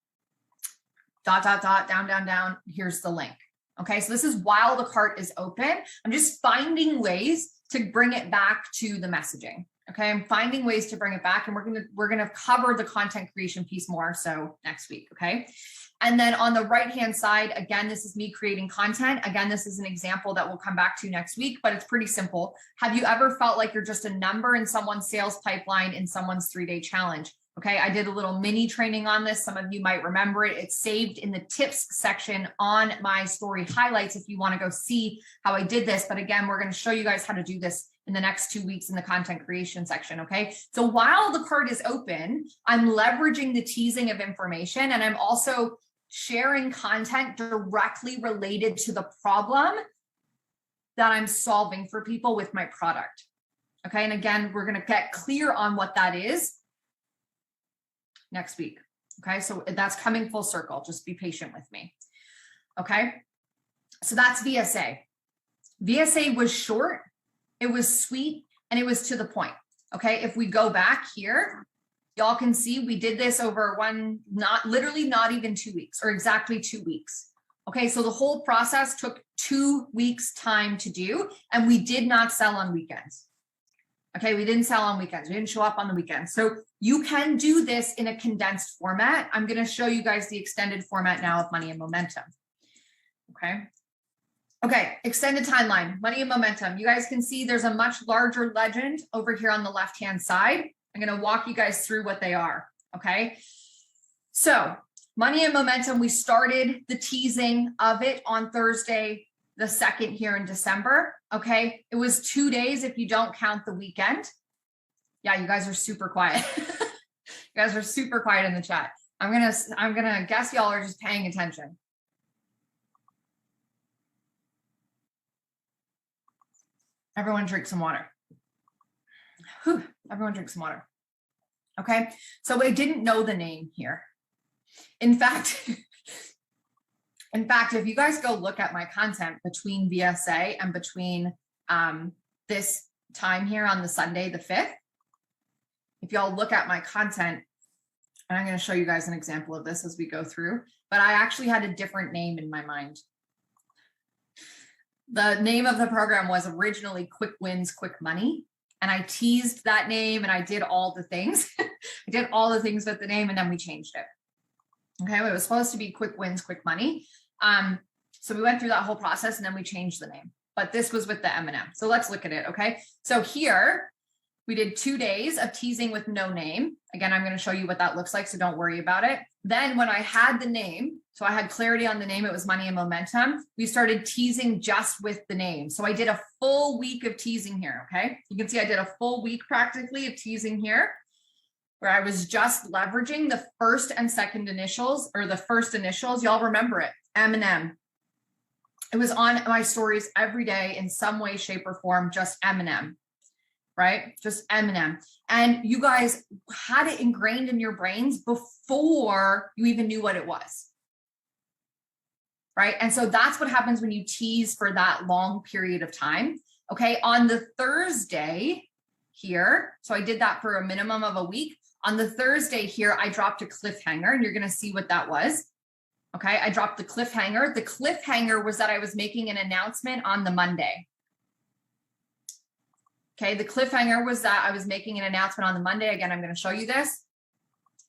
down. Here's the link. Okay. So this is while the cart is open. I'm just finding ways to bring it back to the messaging. Okay. I'm finding ways to bring it back, and we're going to cover the content creation piece more so next week. Okay. And then on the right-hand side, again, this is me creating content. Again, this is an example that we'll come back to next week, but it's pretty simple. Have you ever felt like you're just a number in someone's sales pipeline in someone's 3-day challenge? Okay, I did a little mini training on this. Some of you might remember it. It's saved in the tips section on my story highlights if you want to go see how I did this. But again, we're going to show you guys how to do this in the next 2 weeks in the content creation section. Okay, so while the cart is open, I'm leveraging the teasing of information, and I'm also sharing content directly related to the problem that I'm solving for people with my product. Okay, and again, we're going to get clear on what that is next week. Okay, so that's coming full circle. Just be patient with me. Okay, so that's VSA. VSA was short, it was sweet, and it was to the point. Okay, if we go back here, y'all can see we did this over not even 2 weeks, or exactly 2 weeks. Okay, so the whole process took 2 weeks time to do, and we did not sell on weekends. Okay, we didn't sell on weekends. We didn't show up on the weekends. So you can do this in a condensed format. I'm going to show you guys the extended format now of Money and Momentum. Okay, extended timeline, Money and Momentum. You guys can see there's a much larger legend over here on the left-hand side. I'm going to walk you guys through what they are. Okay, so Money and Momentum, we started the teasing of it on Thursday, the 2nd here in December. Okay, it was 2 days if you don't count the weekend. Yeah, you guys are super quiet. You guys are super quiet in the chat. I'm gonna guess y'all are just paying attention. Everyone drink some water. Whew, everyone drink some water. Okay, so I didn't know the name here. In fact, if you guys go look at my content between VSA and between this time here on the Sunday, the 5th, if y'all look at my content, and I'm going to show you guys an example of this as we go through, but I actually had a different name in my mind. The name of the program was originally Quick Wins, Quick Money. And I teased that name and I did all the things. I did all the things with the name and then we changed it. Okay, it was supposed to be Quick Wins, Quick Money. So we went through that whole process and then we changed the name. But this was with the M&M. So let's look at it, okay? So here, we did 2 days of teasing with no name. Again, I'm going to show you what that looks like, so don't worry about it. Then when I had the name, so I had clarity on the name, it was Money and Momentum, we started teasing just with the name. So I did a full week of teasing here, okay? You can see I did a full week practically of teasing here, where I was just leveraging the first and second initials, or the first initials, y'all remember it, M&M. It was on my stories every day in some way, shape, or form, just M&M. Right? Just M&M. And you guys had it ingrained in your brains before you even knew what it was. Right? And so that's what happens when you tease for that long period of time. Okay. On the Thursday here, so I did that for a minimum of a week. On the Thursday here, I dropped a cliffhanger and you're going to see what that was. Okay. I dropped the cliffhanger. The cliffhanger was that I was making an announcement on the Monday. Okay, the cliffhanger was that I was making an announcement on the Monday. Again, I'm going to show you this.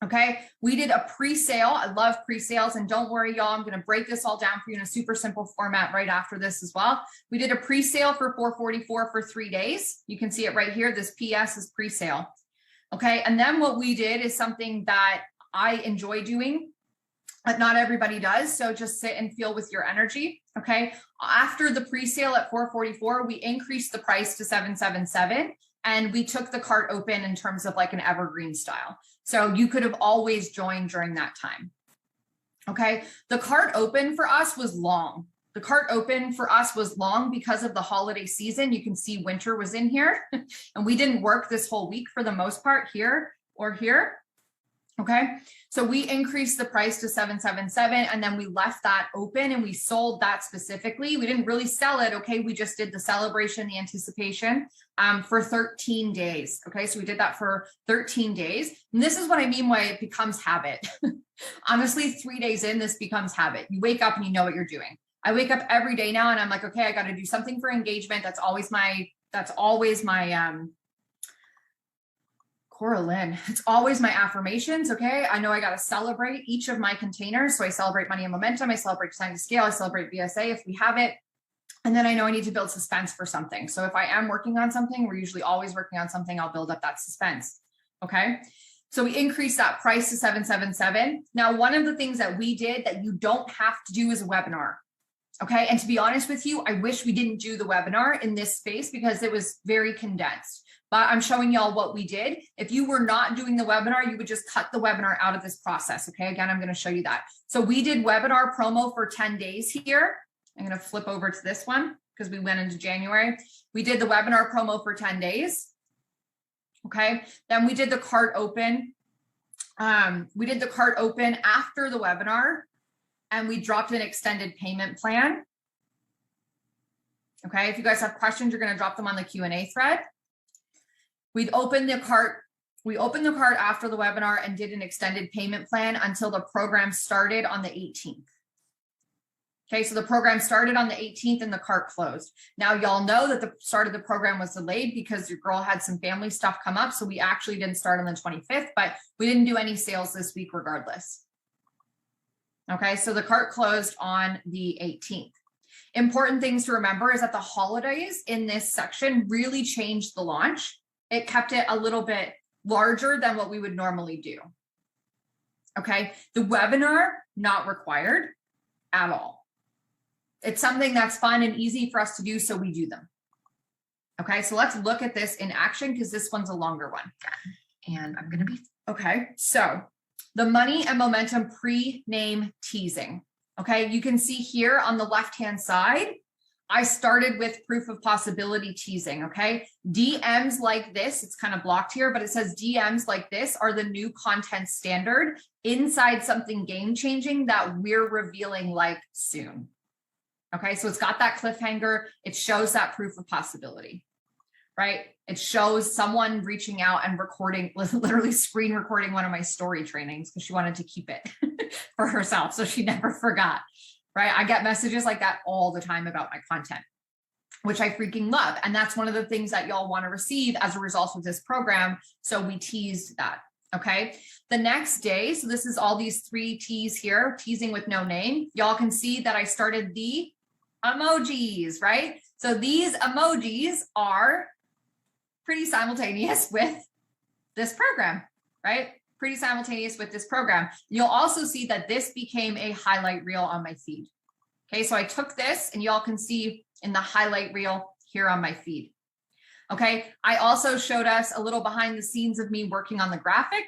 Okay, we did a pre-sale. I love pre-sales, and don't worry, y'all. I'm going to break this all down for you in a super simple format right after this as well. We did a pre-sale for $444 for 3 days. You can see it right here. This PS is pre-sale. Okay, and then what we did is something that I enjoy doing, but not everybody does. So just sit and feel with your energy. Okay. After the pre-sale at $444, we increased the price to $777 and we took the cart open in terms of like an evergreen style. So you could have always joined during that time. Okay. The cart open for us was long. The cart open for us was long because of the holiday season. You can see winter was in here and we didn't work this whole week for the most part here or here. Okay, so we increased the price to $777 and then we left that open and we sold that specifically. We didn't really sell it. Okay, we just did the celebration, the anticipation for 13 days. Okay, so we did that for 13 days. And this is what I mean why it becomes habit. Honestly, 3 days in, this becomes habit. You wake up and you know what you're doing. I wake up every day now and I'm like, okay, I got to do something for engagement. That's always my Cora Lynn, it's always my affirmations. Okay. I know I got to celebrate each of my containers. So I celebrate Money and Momentum. I celebrate Design to Scale. I celebrate VSA if we have it. And then I know I need to build suspense for something. So if I am working on something, we're usually always working on something. I'll build up that suspense. Okay. So we increased that price to $777. Now, one of the things that we did that you don't have to do is a webinar. Okay. And to be honest with you, I wish we didn't do the webinar in this space because it was very condensed. But I'm showing y'all what we did. If you were not doing the webinar, you would just cut the webinar out of this process. Okay, again, I'm going to show you that. So we did webinar promo for 10 days here. I'm going to flip over to this one because we went into January. We did the webinar promo for 10 days. Okay, then we did the cart open. We did the cart open after the webinar and we dropped an extended payment plan. Okay, if you guys have questions, you're going to drop them on the Q&A thread. We'd opened the cart. We opened the cart after the webinar and did an extended payment plan until the program started on the 18th. Okay, so the program started on the 18th and the cart closed. Now, y'all know that the start of the program was delayed because your girl had some family stuff come up. So we actually didn't start on the 25th, but we didn't do any sales this week regardless. Okay, so the cart closed on the 18th. Important things to remember is that the holidays in this section really changed the launch. It kept it a little bit larger than what we would normally do. Okay, the webinar, not required at all. It's something that's fun and easy for us to do, so we do them. Okay, so let's look at this in action because this one's a longer one. And I'm going to be, okay, so the Money and Momentum pre-name teasing. Okay, you can see here on the left-hand side, I started with proof of possibility teasing, okay? DMs like this, it's kind of blocked here, but it says DMs like this are the new content standard inside something game-changing that we're revealing like soon. Okay, so it's got that cliffhanger. It shows that proof of possibility, right? It shows someone reaching out and recording, literally screen recording one of my story trainings because she wanted to keep it for herself, so she never forgot. Right? I get messages like that all the time about my content. which I freaking love. And that's one of the things that y'all want to receive as a result of this program. So we teased that. Okay. The next day, so this is all these 3 T's here, teasing with no name. Y'all can see that I started the emojis, right? So these emojis are pretty simultaneous with this program, right? Pretty simultaneous with this program. You'll also see that this became a highlight reel on my feed. Okay, so I took this and y'all can see in the highlight reel here on my feed. Okay, I also showed us a little behind the scenes of me working on the graphic.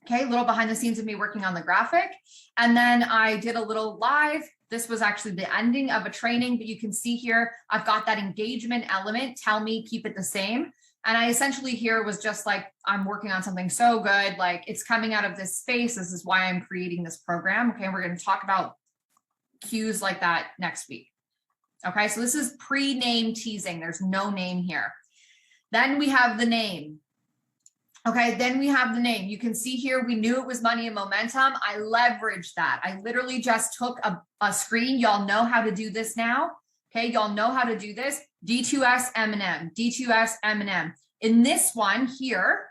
Okay, a little behind the scenes of me working on the graphic. And then I did a little live. This was actually the ending of a training, but you can see here, I've got that engagement element. Tell me, keep it the same. And I essentially here was just like, I'm working on something so good. Like it's coming out of this space. This is why I'm creating this program. Okay, we're going to talk about cues like that next week. Okay, so this is pre-name teasing. There's no name here. Then we have the name. Okay, then we have the name. You can see here, we knew it was money and momentum. I leveraged that. I literally just took a screen. Y'all know how to do this now. Okay, y'all know how to do this. D2S M&M, D2S M&M. In this one here,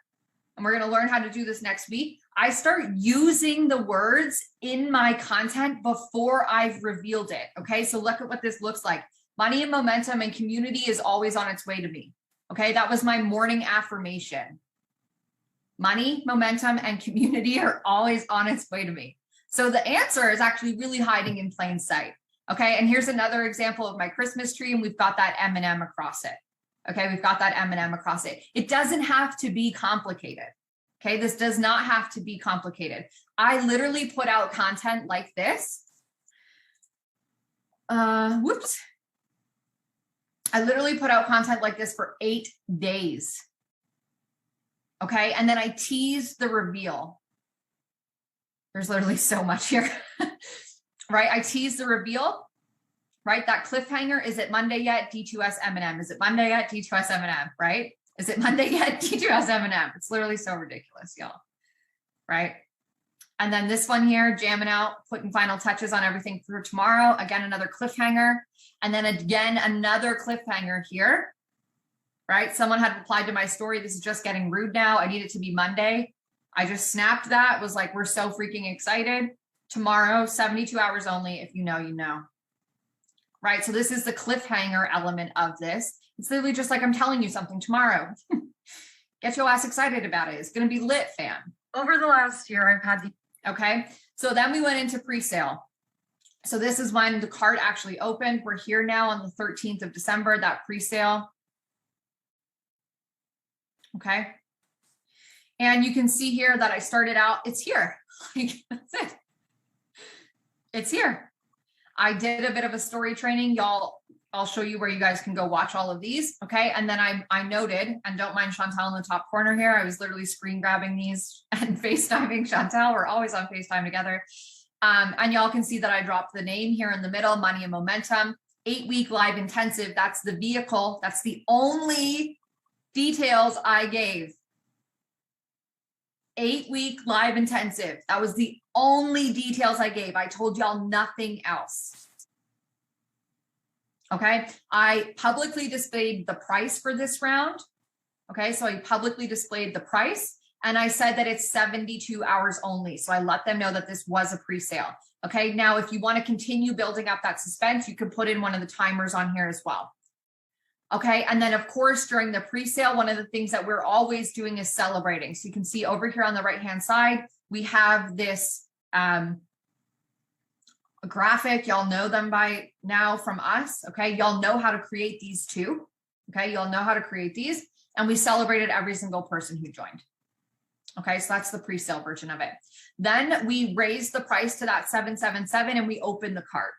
and we're going to learn how to do this next week, I start using the words in my content before I've revealed it. Okay, so look at what this looks like. Money and momentum and community is always on its way to me. Okay, that was my morning affirmation. Money, momentum, and community are always on its way to me. So the answer is actually really hiding in plain sight. Okay, and here's another example of my Christmas tree, and we've got that M&M across it. Okay, we've got that M&M across it. It doesn't have to be complicated. Okay, this does not have to be complicated. I literally put out content like this. Whoops. I literally put out content like this for 8 days. Okay, and then I teased the reveal. There's literally so much here, right? I teased the reveal, right? That cliffhanger, is it Monday yet? D2S M&M. Is it Monday yet? D2S M&M, right? Is it Monday yet? D2S M&M. It's literally so ridiculous, y'all, right? And then this one here, jamming out, putting final touches on everything for tomorrow. Again, another cliffhanger. And then again, another cliffhanger here, right? Someone had replied to my story. This is just getting rude now. I need it to be Monday. I just snapped that, was like, we're so freaking excited. Tomorrow, 72 hours only. If you know, you know. Right? So this is the cliffhanger element of this. It's literally just like I'm telling you something tomorrow. Get your ass excited about it. It's going to be lit, fam. Over the last year, I've had the Okay. So then we went into pre-sale. So this is when the cart actually opened. We're here now on the 13th of December, that pre-sale. Okay. And you can see here that I started out, it's here. Like, that's it. It's here. I did a bit of a story training. Y'all, I'll show you where you guys can go watch all of these. Okay. And then I noted, and don't mind Chantel in the top corner here. I was literally screen grabbing these and FaceTiming Chantel. We're always on FaceTime together. And y'all can see that I dropped the name here in the middle, Money and Momentum, 8-week live intensive. That's the vehicle. That's the only details I gave. 8-week live intensive. That was the only details I gave. I told y'all nothing else. Okay. I publicly displayed the price for this round. Okay. So I publicly displayed the price and I said that it's 72 hours only. So I let them know that this was a pre-sale. Okay. Now, if you want to continue building up that suspense, you could put in one of the timers on here as well. Okay. And then of course, during the pre-sale, one of the things that we're always doing is celebrating. So you can see over here on the right-hand side, we have this graphic. Y'all know them by now from us. Okay. Y'all know how to create these too. Okay. Y'all know how to create these, and we celebrated every single person who joined. Okay. So that's the pre-sale version of it. Then we raised the price to that 777 and we opened the cart.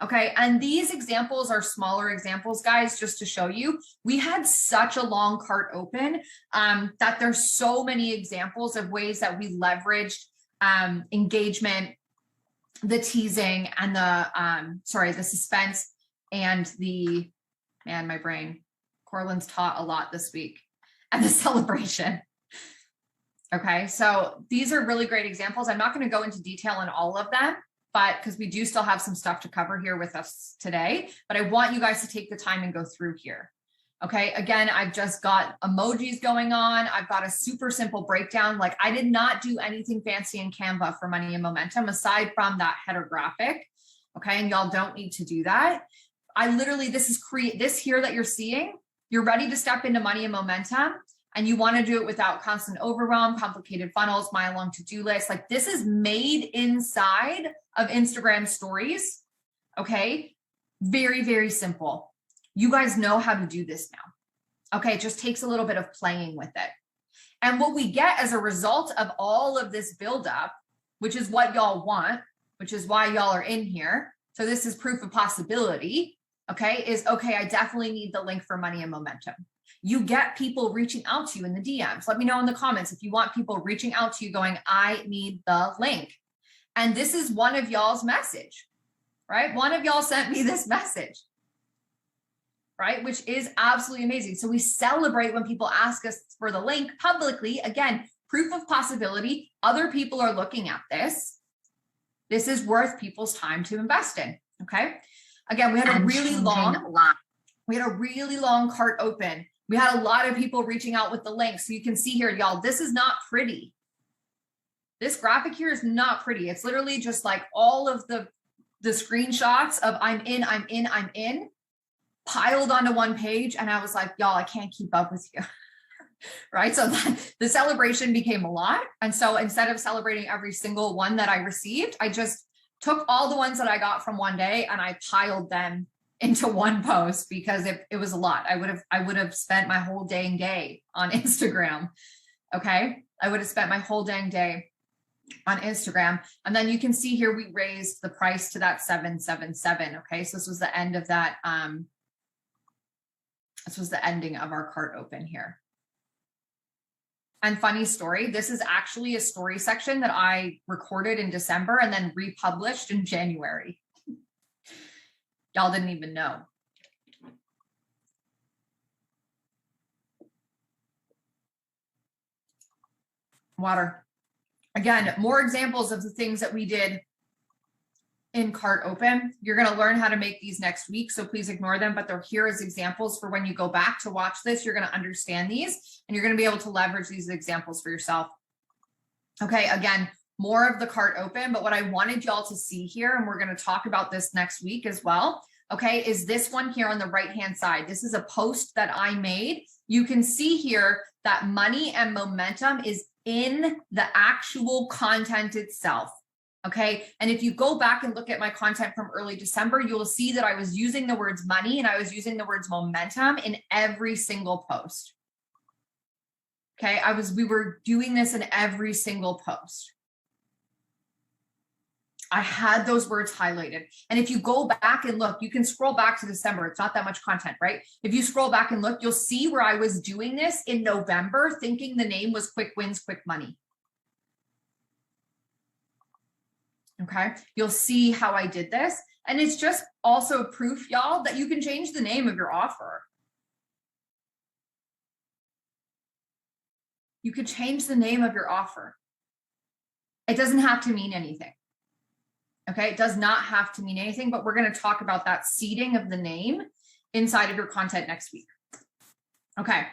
Okay, and these examples are smaller examples, guys, just to show you. We had such a long cart open that there's so many examples of ways that we leveraged engagement, the teasing, and the suspense, and the, man, my brain. Corlin's taught a lot this week, and the celebration. Okay, so these are really great examples. I'm not going to go into detail on all of them. but because we do still have some stuff to cover here with us today, but I want you guys to take the time and go through here. Okay, again, I've just got emojis going on. I've got a super simple breakdown. Like I did not do anything fancy in Canva for money and momentum aside from that header graphic. Okay, and y'all don't need to do that. I literally, this here that you're seeing, you're ready to step into money and momentum, and you want to do it without constant overwhelm, complicated funnels, mile-long to-do lists. Like this is made inside of Instagram stories. Okay, very, very simple. You guys know how to do this now. Okay, it just takes a little bit of playing with it. And what we get as a result of all of this buildup, which is what y'all want, which is why y'all are in here. So this is proof of possibility, okay, is okay, I definitely need the link for money and momentum. You get people reaching out to you in the DMs. Let me know in the comments if you want people reaching out to you going, I need the link. And this is one of y'all's message, right? One of y'all sent me this message. Right? Which is absolutely amazing. So we celebrate when people ask us for the link publicly. Again, proof of possibility. Other people are looking at this. This is worth people's time to invest in. Okay. Again, we had a really long cart open. We had a lot of people reaching out with the link. So you can see here, y'all, this is not pretty. This graphic here is not pretty. It's literally just like all of the screenshots of I'm in, piled onto one page. And I was like, y'all, I can't keep up with you. Right. So the celebration became a lot. And so instead of celebrating every single one that I received, I just took all the ones that I got from one day and I piled them into one post because it was a lot. I would have spent my whole dang day on Instagram. Okay. I would have spent my whole dang day on Instagram. And then you can see here, we raised the price to that 777. Okay. So this was the end of that. This was the ending of our cart open here. And funny story, this is actually a story section that I recorded in December and then republished in January. Y'all didn't even know. Water. Again, more examples of the things that we did in cart open. You're going to learn how to make these next week, so please ignore them, but they're here as examples for when you go back to watch this. You're going to understand these and you're going to be able to leverage these examples for yourself. Okay, again, more of the cart open, but what I wanted y'all to see here, and we're going to talk about this next week as well, okay, is this one here on the right-hand side. This is a post that I made. You can see here that money and momentum is in the actual content itself. Okay. And if you go back and look at my content from early December, you'll see that I was using the words money and I was using the words momentum in every single post. Okay. We were doing this in every single post. I had those words highlighted. And if you go back and look, you can scroll back to December. It's not that much content, right? If you scroll back and look, you'll see where I was doing this in November, thinking the name was Quick Wins, Quick Money. Okay, you'll see how I did this. And it's just also proof, y'all, that you can change the name of your offer. You could change the name of your offer. It doesn't have to mean anything. Okay, it does not have to mean anything, but we're going to talk about that seeding of the name inside of your content next week. Okay.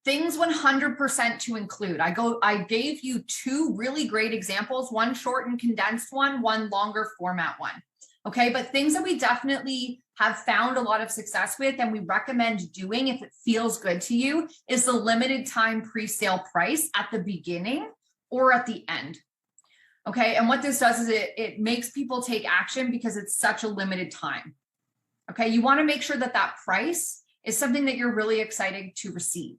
Things 100% to include. I gave you two really great examples, one short and condensed one longer format one. Okay, but things that we definitely have found a lot of success with and we recommend doing if it feels good to you is the limited time pre-sale price at the beginning or at the end. Okay, and what this does is it makes people take action because it's such a limited time. Okay, you want to make sure that that price is something that you're really excited to receive.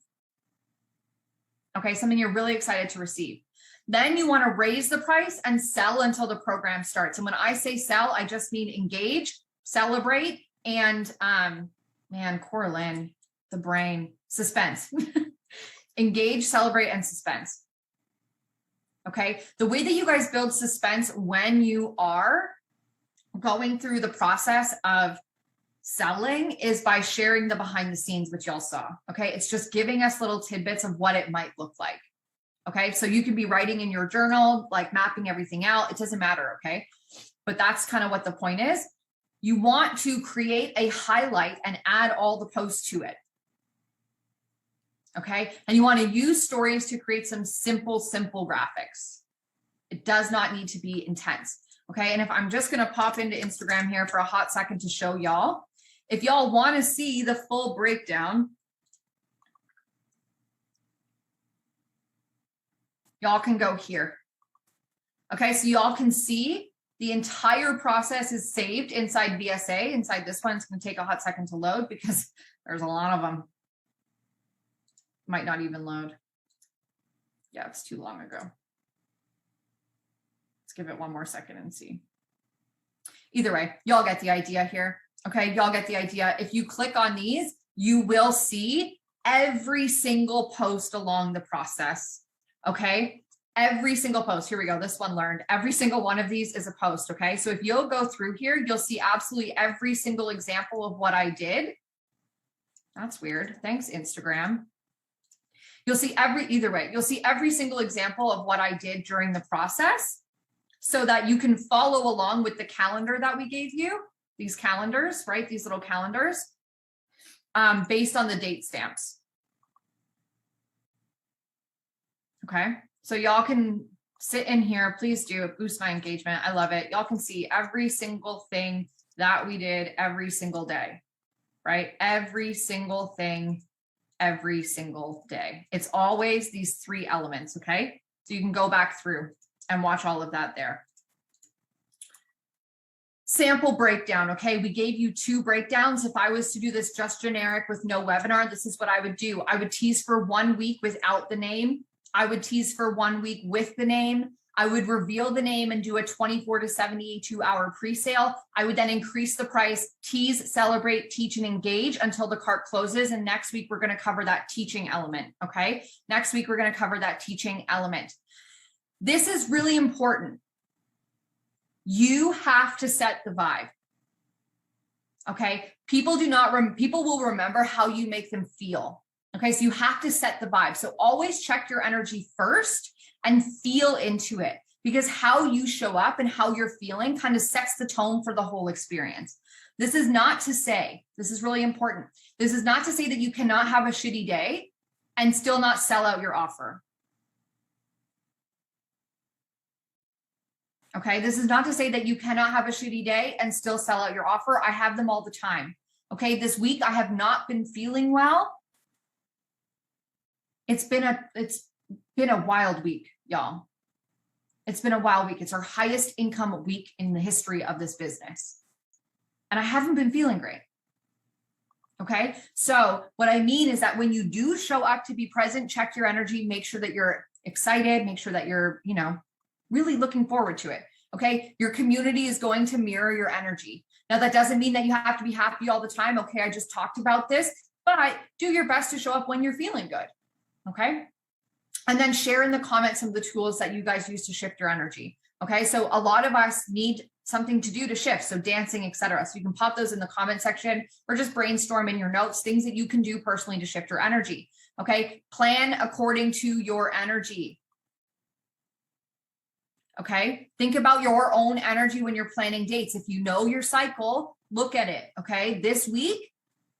Okay, something you're really excited to receive. Then you want to raise the price and sell until the program starts. And when I say sell, I just mean engage, celebrate, and man, Corlin, the brain, suspense. Engage, celebrate, and suspense. Okay, the way that you guys build suspense when you are going through the process of selling is by sharing the behind the scenes, which y'all saw. Okay, it's just giving us little tidbits of what it might look like. Okay, so you can be writing in your journal, like mapping everything out. It doesn't matter. Okay, but that's kind of what the point is. You want to create a highlight and add all the posts to it. Okay. And you want to use stories to create some simple graphics. It does not need to be intense. Okay. And if I'm just going to pop into Instagram here for a hot second to show y'all, if y'all want to see the full breakdown, y'all can go here. Okay. So y'all can see the entire process is saved inside VSA. Inside this one, it's going to take a hot second to load because there's a lot of them. Might not even load. Yeah, it's too long ago. Let's give it one more second and see. Either way, y'all get the idea here. Okay, y'all get the idea. If you click on these, you will see every single post along the process. Okay, every single post. Here we go. This one learned. Every single one of these is a post. Okay, so if you'll go through here, you'll see absolutely every single example of what I did. That's weird. Thanks, Instagram. You'll see you'll see every single example of what I did during the process so that you can follow along with the calendar that we gave you, these calendars, right? These little calendars based on the date stamps. Okay, so y'all can sit in here. Please do. It boosts my engagement. I love it. Y'all can see every single thing that we did every single day, right? Every single thing every single day. It's always these three elements, okay? So you can go back through and watch all of that there. Sample breakdown, okay? We gave you 2 breakdowns. If I was to do this just generic with no webinar, this is what I would do. I would tease for 1 week without the name. I would tease for 1 week with the name. I would reveal the name and do a 24 to 72 hour pre-sale. I would then increase the price, tease, celebrate, teach, and engage until the cart closes. And next week, we're going to cover that teaching element. Okay. Next week, we're going to cover that teaching element. This is really important. You have to set the vibe. Okay. People will remember how you make them feel. Okay. So you have to set the vibe. So always check your energy first and feel into it, because how you show up and how you're feeling kind of sets the tone for the whole experience. This is not to say, this is really important. This is not to say that you cannot have a shitty day and still not sell out your offer. Okay, this is not to say that you cannot have a shitty day and still sell out your offer. I have them all the time. Okay, this week I have not been feeling well. It's been a wild week, y'all. It's been a wild week. It's our highest income week in the history of this business. And I haven't been feeling great. Okay. So what I mean is that when you do show up to be present, check your energy, make sure that you're excited, make sure that you're, really looking forward to it. Okay. Your community is going to mirror your energy. Now, that doesn't mean that you have to be happy all the time. Okay. I just talked about this, but do your best to show up when you're feeling good. Okay. And then share in the comments some of the tools that you guys use to shift your energy. Okay. So a lot of us need something to do to shift. So dancing, etc. So you can pop those in the comment section or just brainstorm in your notes, things that you can do personally to shift your energy. Okay. Plan according to your energy. Okay. Think about your own energy when you're planning dates. If you know your cycle, look at it. Okay. This week,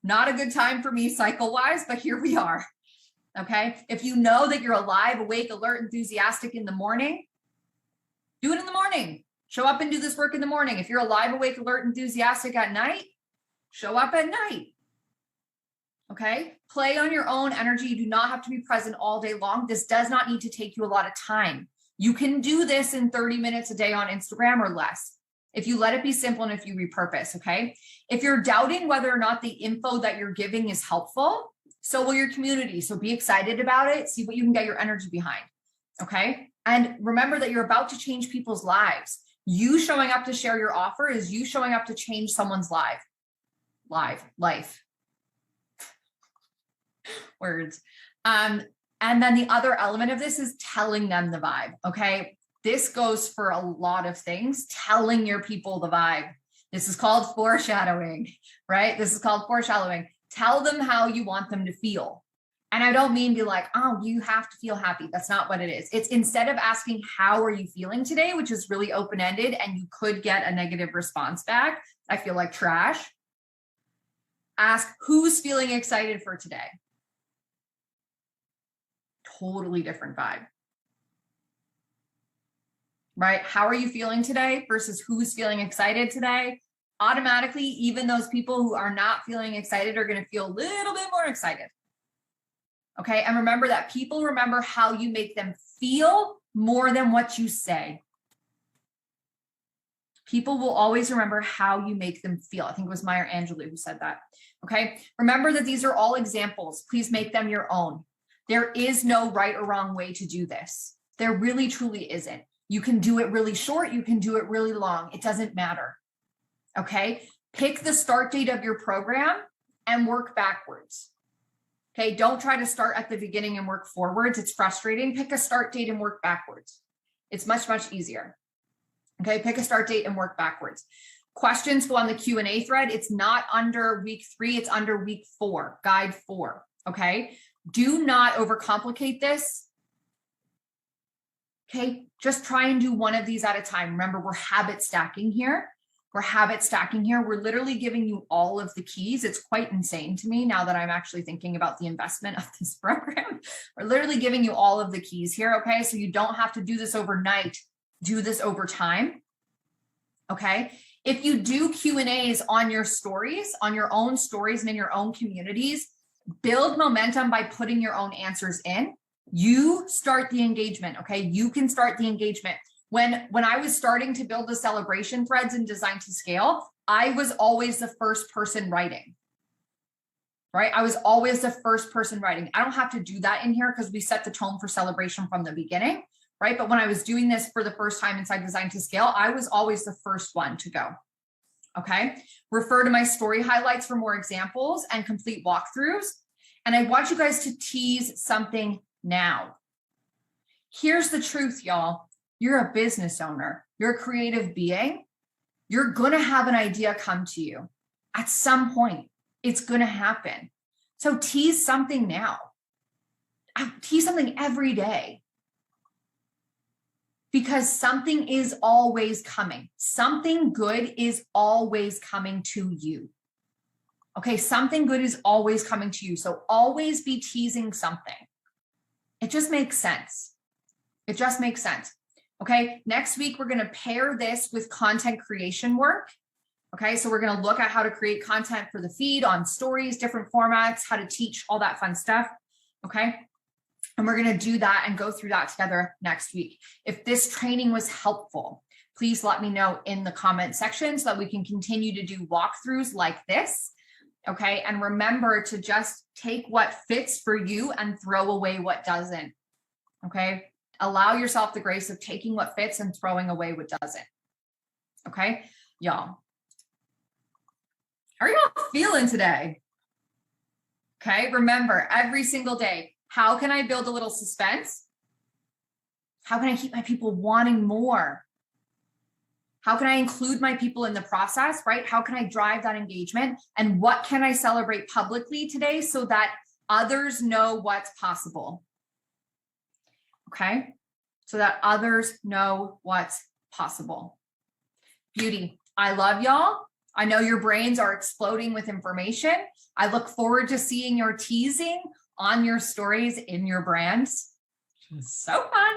not a good time for me cycle wise, but here we are. Okay. If you know that you're alive, awake, alert, enthusiastic in the morning, do it in the morning. Show up and do this work in the morning. If you're alive, awake, alert, enthusiastic at night, show up at night. Okay. Play on your own energy. You do not have to be present all day long. This does not need to take you a lot of time. You can do this in 30 minutes a day on Instagram or less. If you let it be simple and if you repurpose. Okay. If you're doubting whether or not the info that you're giving is helpful, so will your community. So be excited about it. See what you can get your energy behind. Okay. And remember that you're about to change people's lives. You showing up to share your offer is you showing up to change someone's life. Words. And then the other element of this is telling them the vibe. Okay. This goes for a lot of things. Telling your people the vibe. This is called foreshadowing, right? This is called foreshadowing. Tell them how you want them to feel. And I don't mean be like, oh, you have to feel happy. That's not what it is. It's instead of asking, how are you feeling today, which is really open-ended and you could get a negative response back. I feel like trash. Ask, who's feeling excited for today? Totally different vibe. Right? How are you feeling today versus who's feeling excited today? Automatically, even those people who are not feeling excited are going to feel a little bit more excited. Okay. And remember that people remember how you make them feel more than what you say. People will always remember how you make them feel. I think it was Maya Angelou who said that. Okay. Remember that these are all examples. Please make them your own. There is no right or wrong way to do this. There really, truly isn't. You can do it really short. You can do it really long. It doesn't matter. Okay. Pick the start date of your program and work backwards. Okay, don't try to start at the beginning and work forwards. It's frustrating. Pick a start date and work backwards. It's much, much easier. Okay, pick a start date and work backwards. Questions go on the Q&A thread. It's not under week 3, it's under week 4, guide 4. Okay, do not overcomplicate this. Okay, just try and do one of these at a time. Remember, we're habit stacking here. We're literally giving you all of the keys. It's quite insane to me now that I'm actually thinking about the investment of this program. We're literally giving you all of the keys here. Okay. So you don't have to do this overnight. Do this over time. Okay. If you do Q&As on your stories, on your own stories and in your own communities, build momentum by putting your own answers in. You start the engagement. Okay. You can start the engagement. When I was starting to build the celebration threads in Design to Scale, I was always the first person writing, right? I was always the first person writing. I don't have to do that in here because we set the tone for celebration from the beginning, right? But when I was doing this for the first time inside Design to Scale, I was always the first one to go, okay? Refer to my story highlights for more examples and complete walkthroughs. And I want you guys to tease something now. Here's the truth, y'all. You're a business owner. You're a creative being. You're going to have an idea come to you at some point. It's going to happen. So tease something now. Tease something every day. Because something is always coming. Something good is always coming to you. Okay, something good is always coming to you. So always be teasing something. It just makes sense. It just makes sense. Okay, next week, we're going to pair this with content creation work. Okay, so we're going to look at how to create content for the feed on stories, different formats, how to teach, all that fun stuff. Okay, and we're going to do that and go through that together next week. If this training was helpful, please let me know in the comment section so that we can continue to do walkthroughs like this. Okay, and remember to just take what fits for you and throw away what doesn't. Okay. Allow yourself the grace of taking what fits and throwing away what doesn't. Okay, y'all. How are y'all feeling today? Okay, remember every single day, how can I build a little suspense? How can I keep my people wanting more? How can I include my people in the process, right? How can I drive that engagement? And what can I celebrate publicly today so that others know what's possible? Okay, so that others know what's possible. Beauty. I love y'all. I know your brains are exploding with information. I look forward to seeing your teasing on your stories in your brands. So fun,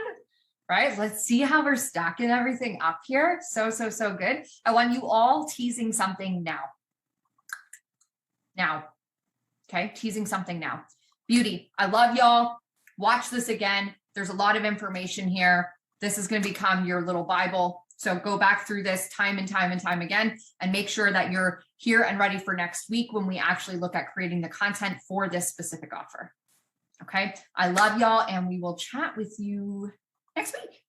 right? Let's see how we're stacking everything up here. So good. I want you all teasing something now. Now, okay, teasing something now. Beauty. I love y'all. Watch this again. There's a lot of information here. This is going to become your little Bible. So go back through this time and time again, and make sure that you're here and ready for next week when we actually look at creating the content for this specific offer. Okay. I love y'all, and we will chat with you next week.